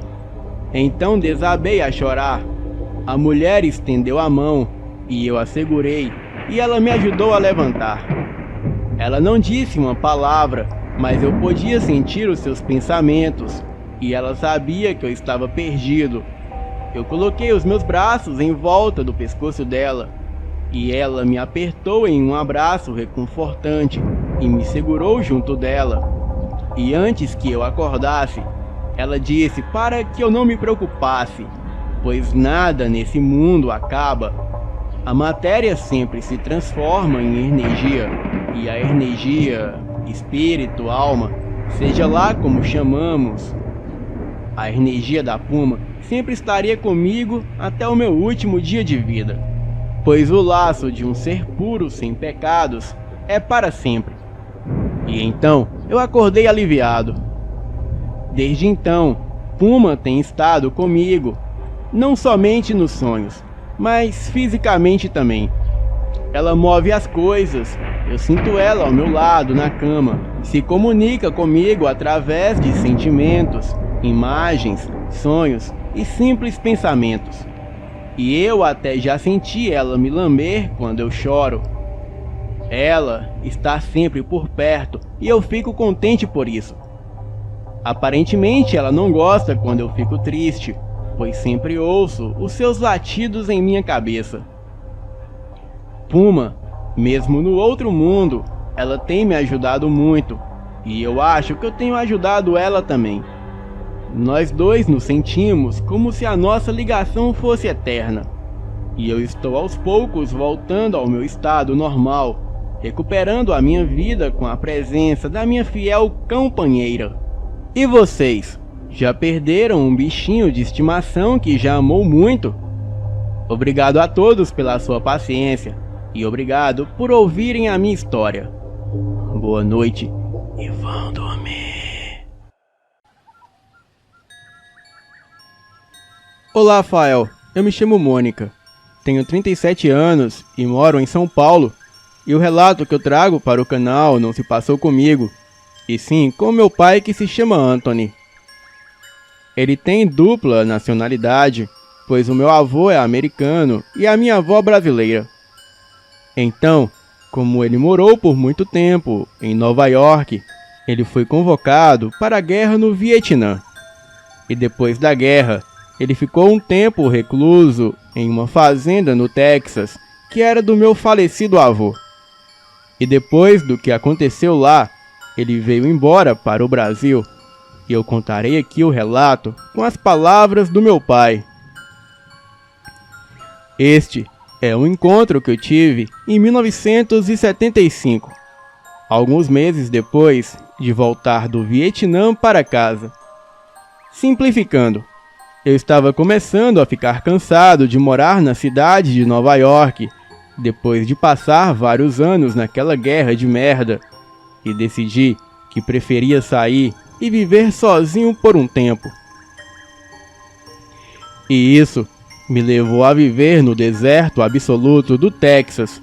Então desabei a chorar. A mulher estendeu a mão e eu a segurei e ela me ajudou a levantar. Ela não disse uma palavra, mas eu podia sentir os seus pensamentos e ela sabia que eu estava perdido. Eu coloquei os meus braços em volta do pescoço dela e ela me apertou em um abraço reconfortante e me segurou junto dela. E antes que eu acordasse, ela disse para que eu não me preocupasse, pois nada nesse mundo acaba. A matéria sempre se transforma em energia, e a energia, espírito, alma, seja lá como chamamos, a energia da Puma sempre estaria comigo até o meu último dia de vida, pois o laço de um ser puro sem pecados é para sempre. E então eu acordei aliviado. Desde então, Puma tem estado comigo, não somente nos sonhos, mas fisicamente também. Ela move as coisas, eu sinto ela ao meu lado na cama, se comunica comigo através de sentimentos, imagens, sonhos e simples pensamentos. E eu até já senti ela me lamber quando eu choro. Ela está sempre por perto e eu fico contente por isso. Aparentemente ela não gosta quando eu fico triste, pois sempre ouço os seus latidos em minha cabeça. Puma, mesmo no outro mundo, ela tem me ajudado muito, e eu acho que eu tenho ajudado ela também. Nós dois nos sentimos como se a nossa ligação fosse eterna, e eu estou aos poucos voltando ao meu estado normal, recuperando a minha vida com a presença da minha fiel companheira. E vocês, já perderam um bichinho de estimação que já amou muito? Obrigado a todos pela sua paciência e obrigado por ouvirem a minha história. Boa noite e vão dormir. Olá, Fael. Eu me chamo Mônica. Tenho 37 anos e moro em São Paulo. E o relato que eu trago para o canal não se passou comigo, e sim com meu pai, que se chama Anthony. Ele tem dupla nacionalidade, pois o meu avô é americano e a minha avó brasileira. Então, como ele morou por muito tempo em Nova York, ele foi convocado para a guerra no Vietnã. E depois da guerra, ele ficou um tempo recluso em uma fazenda no Texas, que era do meu falecido avô. E depois do que aconteceu lá, ele veio embora para o Brasil, e eu contarei aqui o relato com as palavras do meu pai. Este é um encontro que eu tive em 1975, alguns meses depois de voltar do Vietnã para casa. Simplificando, eu estava começando a ficar cansado de morar na cidade de Nova York, depois de passar vários anos naquela guerra de merda, e decidi que preferia sair e viver sozinho por um tempo. E isso me levou a viver no deserto absoluto do Texas,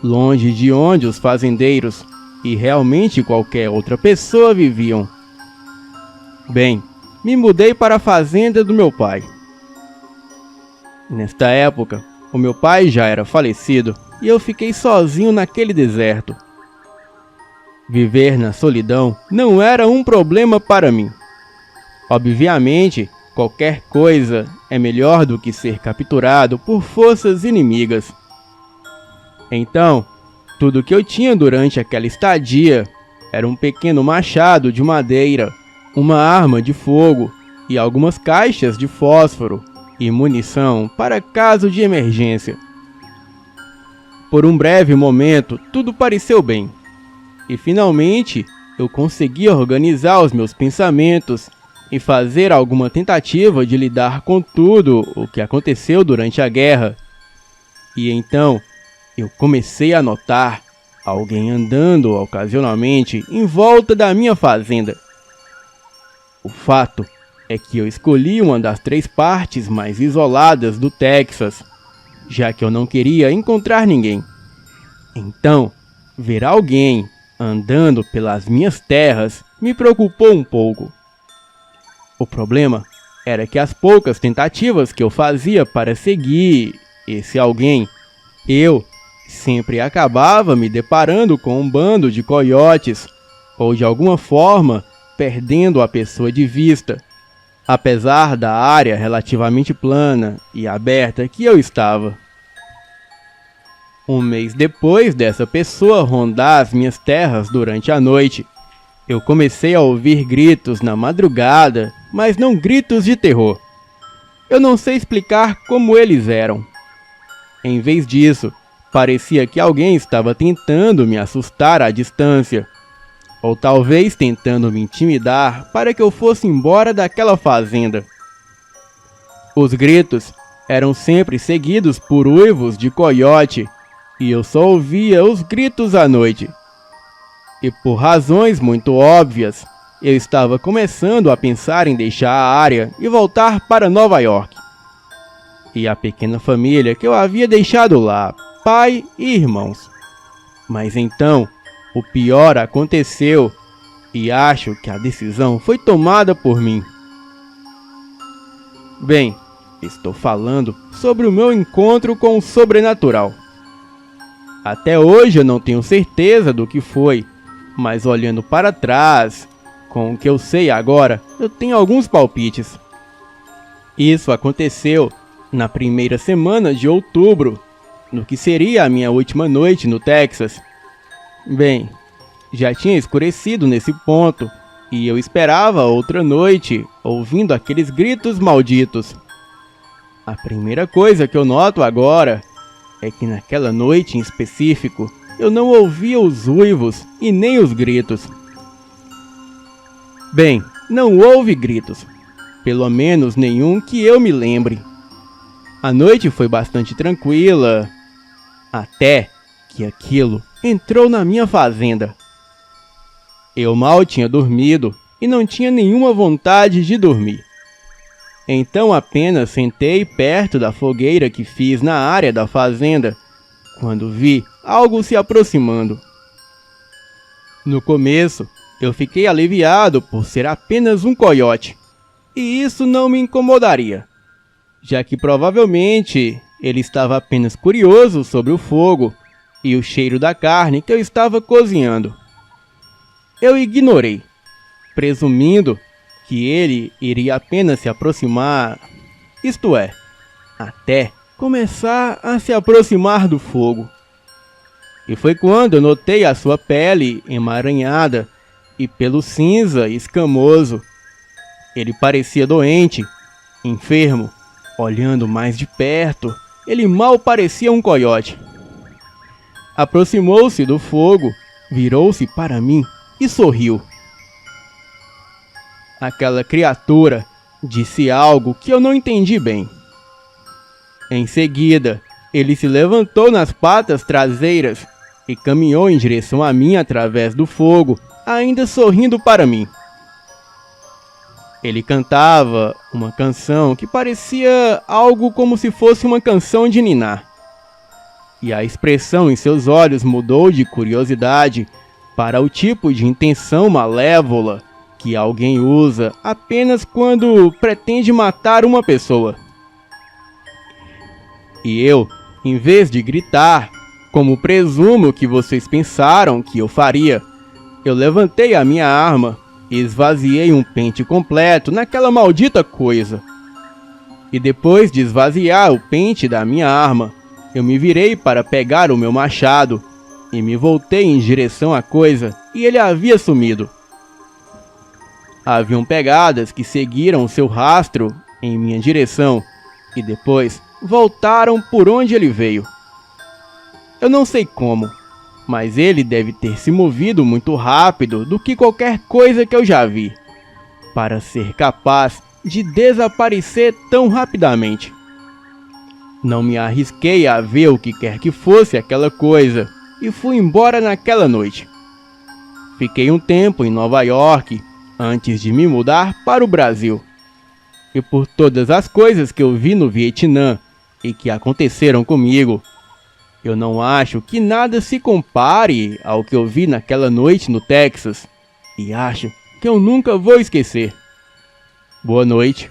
longe de onde os fazendeiros e realmente qualquer outra pessoa viviam. Bem, me mudei para a fazenda do meu pai. Nesta época, o meu pai já era falecido e eu fiquei sozinho naquele deserto. Viver na solidão não era um problema para mim. Obviamente, qualquer coisa é melhor do que ser capturado por forças inimigas. Então, tudo que eu tinha durante aquela estadia era um pequeno machado de madeira, uma arma de fogo e algumas caixas de fósforo e munição para caso de emergência. Por um breve momento, tudo pareceu bem. E finalmente, eu consegui organizar os meus pensamentos e fazer alguma tentativa de lidar com tudo o que aconteceu durante a guerra. E então, eu comecei a notar alguém andando ocasionalmente em volta da minha fazenda. O fato é que eu escolhi uma das 3 partes mais isoladas do Texas, já que eu não queria encontrar ninguém. Então, ver alguém andando pelas minhas terras me preocupou um pouco. O problema era que as poucas tentativas que eu fazia para seguir esse alguém, eu sempre acabava me deparando com um bando de coiotes, ou de alguma forma perdendo a pessoa de vista, apesar da área relativamente plana e aberta que eu estava. Um mês depois dessa pessoa rondar as minhas terras durante a noite, eu comecei a ouvir gritos na madrugada, mas não gritos de terror. Eu não sei explicar como eles eram. Em vez disso, parecia que alguém estava tentando me assustar à distância, ou talvez tentando me intimidar para que eu fosse embora daquela fazenda. Os gritos eram sempre seguidos por uivos de coiote, e eu só ouvia os gritos à noite. E por razões muito óbvias, eu estava começando a pensar em deixar a área e voltar para Nova York. E a pequena família que eu havia deixado lá, pai e irmãos. Mas então, o pior aconteceu e acho que a decisão foi tomada por mim. Bem, estou falando sobre o meu encontro com o sobrenatural. Até hoje eu não tenho certeza do que foi, mas olhando para trás, com o que eu sei agora, eu tenho alguns palpites. Isso aconteceu na primeira semana de outubro, no que seria a minha última noite no Texas. Bem, já tinha escurecido nesse ponto, e eu esperava outra noite, ouvindo aqueles gritos malditos. A primeira coisa que eu noto agora é que naquela noite em específico, eu não ouvia os uivos e nem os gritos. Bem, não houve gritos, pelo menos nenhum que eu me lembre. A noite foi bastante tranquila, até que aquilo entrou na minha fazenda. Eu mal tinha dormido e não tinha nenhuma vontade de dormir. Então apenas sentei perto da fogueira que fiz na área da fazenda, quando vi algo se aproximando. No começo, eu fiquei aliviado por ser apenas um coiote, e isso não me incomodaria, já que provavelmente ele estava apenas curioso sobre o fogo e o cheiro da carne que eu estava cozinhando. Eu ignorei, presumindo que ele iria apenas se aproximar, isto é, até começar a se aproximar do fogo. E foi quando eu notei a sua pele emaranhada e pelo cinza e escamoso. Ele parecia doente, enfermo. Olhando mais de perto, ele mal parecia um coiote. Aproximou-se do fogo, virou-se para mim e sorriu. Aquela criatura disse algo que eu não entendi bem. Em seguida, ele se levantou nas patas traseiras e caminhou em direção a mim através do fogo, ainda sorrindo para mim. Ele cantava uma canção que parecia algo como se fosse uma canção de ninar. E a expressão em seus olhos mudou de curiosidade para o tipo de intenção malévola que alguém usa apenas quando pretende matar uma pessoa. E eu, em vez de gritar, como presumo que vocês pensaram que eu faria, eu levantei a minha arma e esvaziei um pente completo naquela maldita coisa. E depois de esvaziar o pente da minha arma, eu me virei para pegar o meu machado e me voltei em direção à coisa e ele havia sumido. Haviam pegadas que seguiram seu rastro em minha direção e depois voltaram por onde ele veio. Eu não sei como, mas ele deve ter se movido muito rápido do que qualquer coisa que eu já vi, para ser capaz de desaparecer tão rapidamente. Não me arrisquei a ver o que quer que fosse aquela coisa e fui embora naquela noite. Fiquei um tempo em Nova York antes de me mudar para o Brasil. E por todas as coisas que eu vi no Vietnã e que aconteceram comigo, eu não acho que nada se compare ao que eu vi naquela noite no Texas, e acho que eu nunca vou esquecer. Boa noite.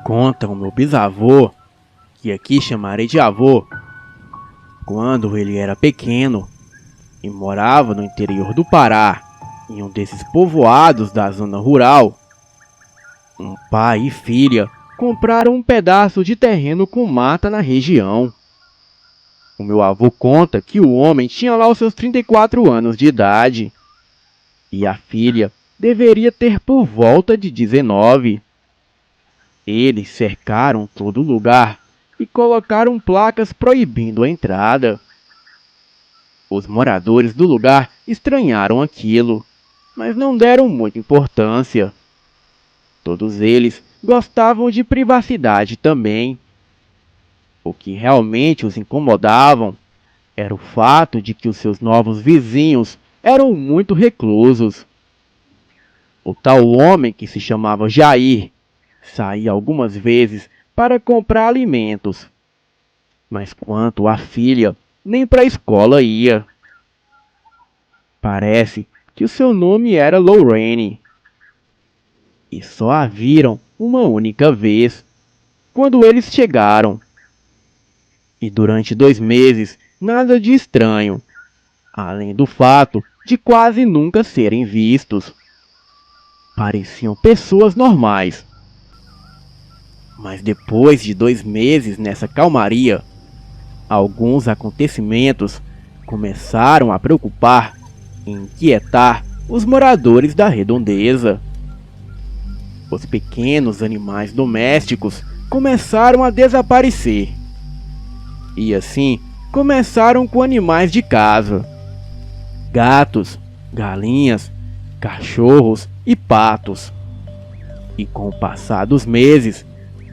Conta o meu bisavô, que aqui chamarei de avô, quando ele era pequeno e morava no interior do Pará, em um desses povoados da zona rural, um pai e filha compraram um pedaço de terreno com mata na região. O meu avô conta que o homem tinha lá os seus 34 anos de idade e a filha deveria ter por volta de 19. Eles cercaram todo o lugar e colocaram placas proibindo a entrada. Os moradores do lugar estranharam aquilo, mas não deram muita importância. Todos eles gostavam de privacidade também. O que realmente os incomodavam era o fato de que os seus novos vizinhos eram muito reclusos. O tal homem, que se chamava Jair, saía algumas vezes para comprar alimentos. Mas quanto à filha, nem para a escola ia. Parece que o seu nome era Lorraine. E só a viram uma única vez, quando eles chegaram. E durante 2 meses, nada de estranho, além do fato de quase nunca serem vistos. Pareciam pessoas normais. Mas depois de 2 meses nessa calmaria, alguns acontecimentos começaram a preocupar e inquietar os moradores da redondeza. Os pequenos animais domésticos começaram a desaparecer. E assim começaram com animais de casa: gatos, galinhas, cachorros e patos. E com o passar dos meses,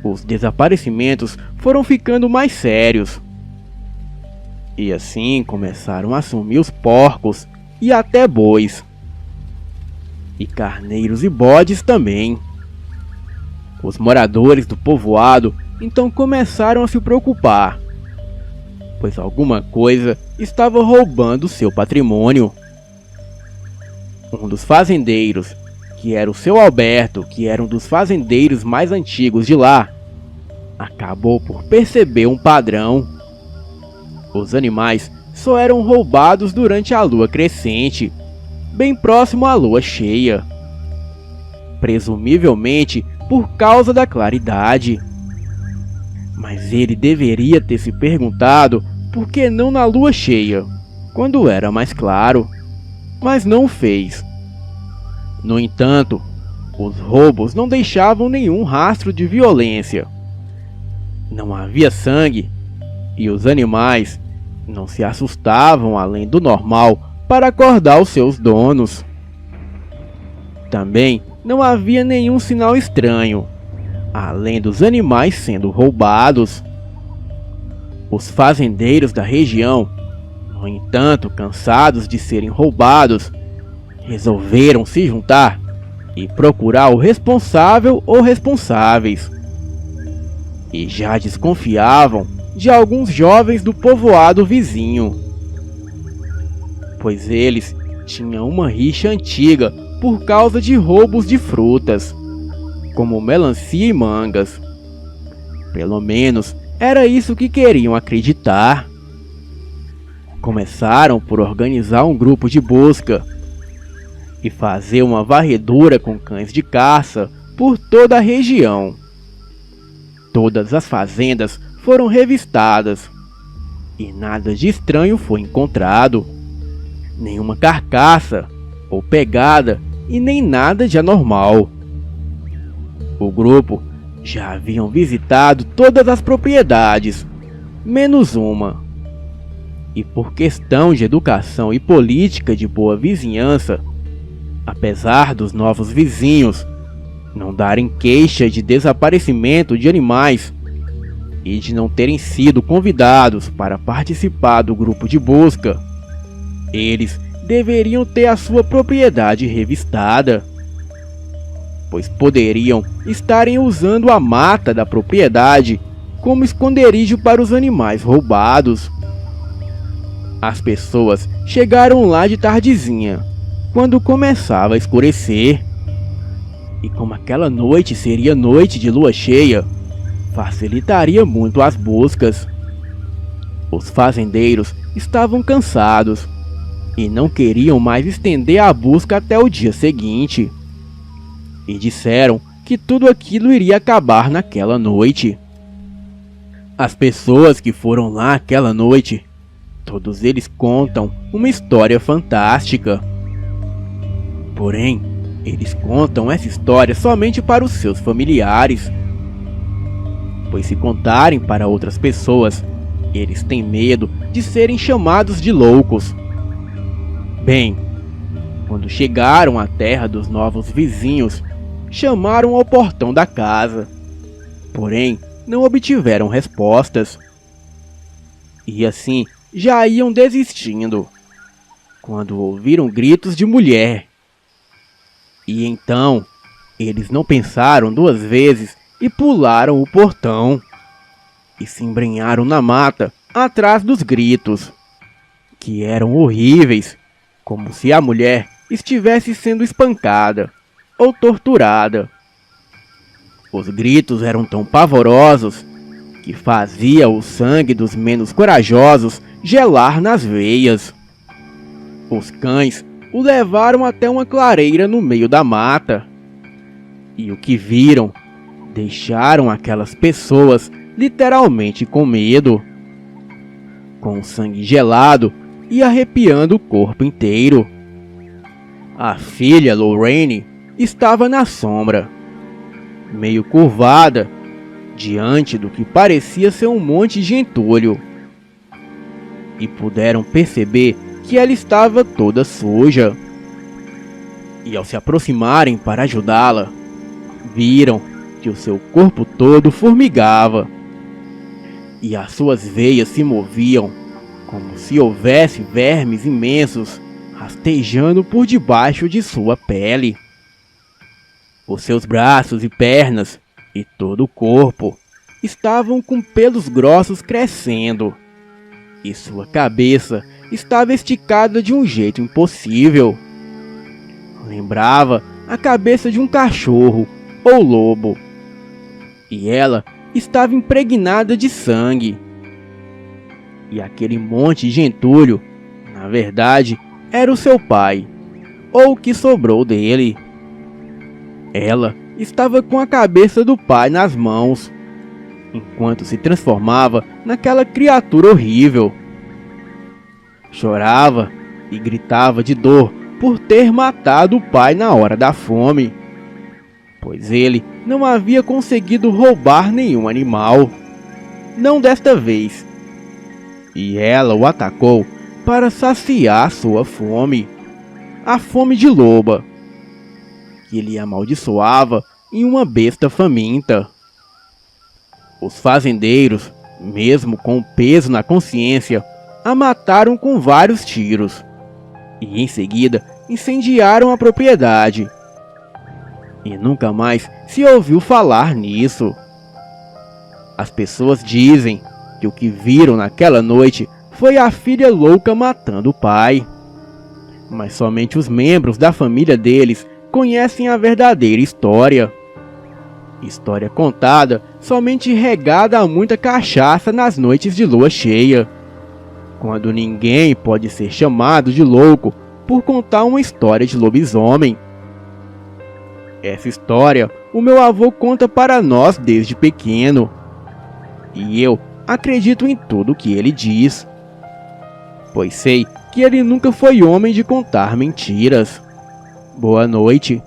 os desaparecimentos foram ficando mais sérios. E assim começaram a sumir os porcos e até bois. E carneiros e bodes também. Os moradores do povoado então começaram a se preocupar, pois alguma coisa estava roubando seu patrimônio. Um dos fazendeiros, que era o seu Alberto, que era um dos fazendeiros mais antigos de lá, acabou por perceber um padrão. Os animais só eram roubados durante a lua crescente, bem próximo à lua cheia, presumivelmente por causa da claridade. Mas ele deveria ter se perguntado por que não na lua cheia, quando era mais claro, mas não o fez. No entanto, os roubos não deixavam nenhum rastro de violência. Não havia sangue, e os animais não se assustavam além do normal para acordar os seus donos. Também não havia nenhum sinal estranho, além dos animais sendo roubados. Os fazendeiros da região, no entanto, cansados de serem roubados, resolveram se juntar e procurar o responsável ou responsáveis. E já desconfiavam de alguns jovens do povoado vizinho, pois eles tinham uma rixa antiga por causa de roubos de frutas, como melancia e mangas. Pelo menos era isso que queriam acreditar. Começaram por organizar um grupo de busca e fazer uma varredura com cães de caça por toda a região. Todas as fazendas foram revistadas e nada de estranho foi encontrado. Nenhuma carcaça ou pegada e nem nada de anormal. O grupo já haviam visitado todas as propriedades, menos uma. E por questão de educação e política de boa vizinhança, apesar dos novos vizinhos não darem queixa de desaparecimento de animais e de não terem sido convidados para participar do grupo de busca, eles deveriam ter a sua propriedade revistada, pois poderiam estarem usando a mata da propriedade como esconderijo para os animais roubados. As pessoas chegaram lá de tardezinha, quando começava a escurecer. E como aquela noite seria noite de lua cheia, facilitaria muito as buscas. Os fazendeiros estavam cansados e não queriam mais estender a busca até o dia seguinte. E disseram que tudo aquilo iria acabar naquela noite. As pessoas que foram lá aquela noite, todos eles contam uma história fantástica. Porém, eles contam essa história somente para os seus familiares, pois se contarem para outras pessoas, eles têm medo de serem chamados de loucos. Bem, quando chegaram à terra dos novos vizinhos, chamaram ao portão da casa, porém não obtiveram respostas. E assim já iam desistindo, quando ouviram gritos de mulher. E então, eles não pensaram duas vezes e pularam o portão, e se embrenharam na mata atrás dos gritos, que eram horríveis, como se a mulher estivesse sendo espancada ou torturada. Os gritos eram tão pavorosos que fazia o sangue dos menos corajosos gelar nas veias. Os cães o levaram até uma clareira no meio da mata, e o que viram deixaram aquelas pessoas literalmente com medo, com o sangue gelado e arrepiando o corpo inteiro. A filha Lorraine estava na sombra, meio curvada, diante do que parecia ser um monte de entulho, e puderam perceber que ela estava toda suja. E ao se aproximarem para ajudá-la, viram que o seu corpo todo formigava, e as suas veias se moviam como se houvesse vermes imensos rastejando por debaixo de sua pele. Os seus braços e pernas e todo o corpo estavam com pelos grossos crescendo, e sua cabeça estava esticada de um jeito impossível. Lembrava a cabeça de um cachorro ou lobo, e ela estava impregnada de sangue. E aquele monte de entulho, na verdade, era o seu pai, ou o que sobrou dele. Ela estava com a cabeça do pai nas mãos, enquanto se transformava naquela criatura horrível. Chorava e gritava de dor por ter matado o pai na hora da fome, pois ele não havia conseguido roubar nenhum animal, não desta vez. E ela o atacou para saciar sua fome, a fome de loba, que ele amaldiçoava em uma besta faminta. Os fazendeiros, mesmo com o peso na consciência, a mataram com vários tiros, e em seguida incendiaram a propriedade. E nunca mais se ouviu falar nisso. As pessoas dizem que o que viram naquela noite foi a filha louca matando o pai. Mas somente os membros da família deles conhecem a verdadeira história. História contada somente regada a muita cachaça nas noites de lua cheia, quando ninguém pode ser chamado de louco por contar uma história de lobisomem. Essa história o meu avô conta para nós desde pequeno, e eu acredito em tudo que ele diz, pois sei que ele nunca foi homem de contar mentiras. Boa noite.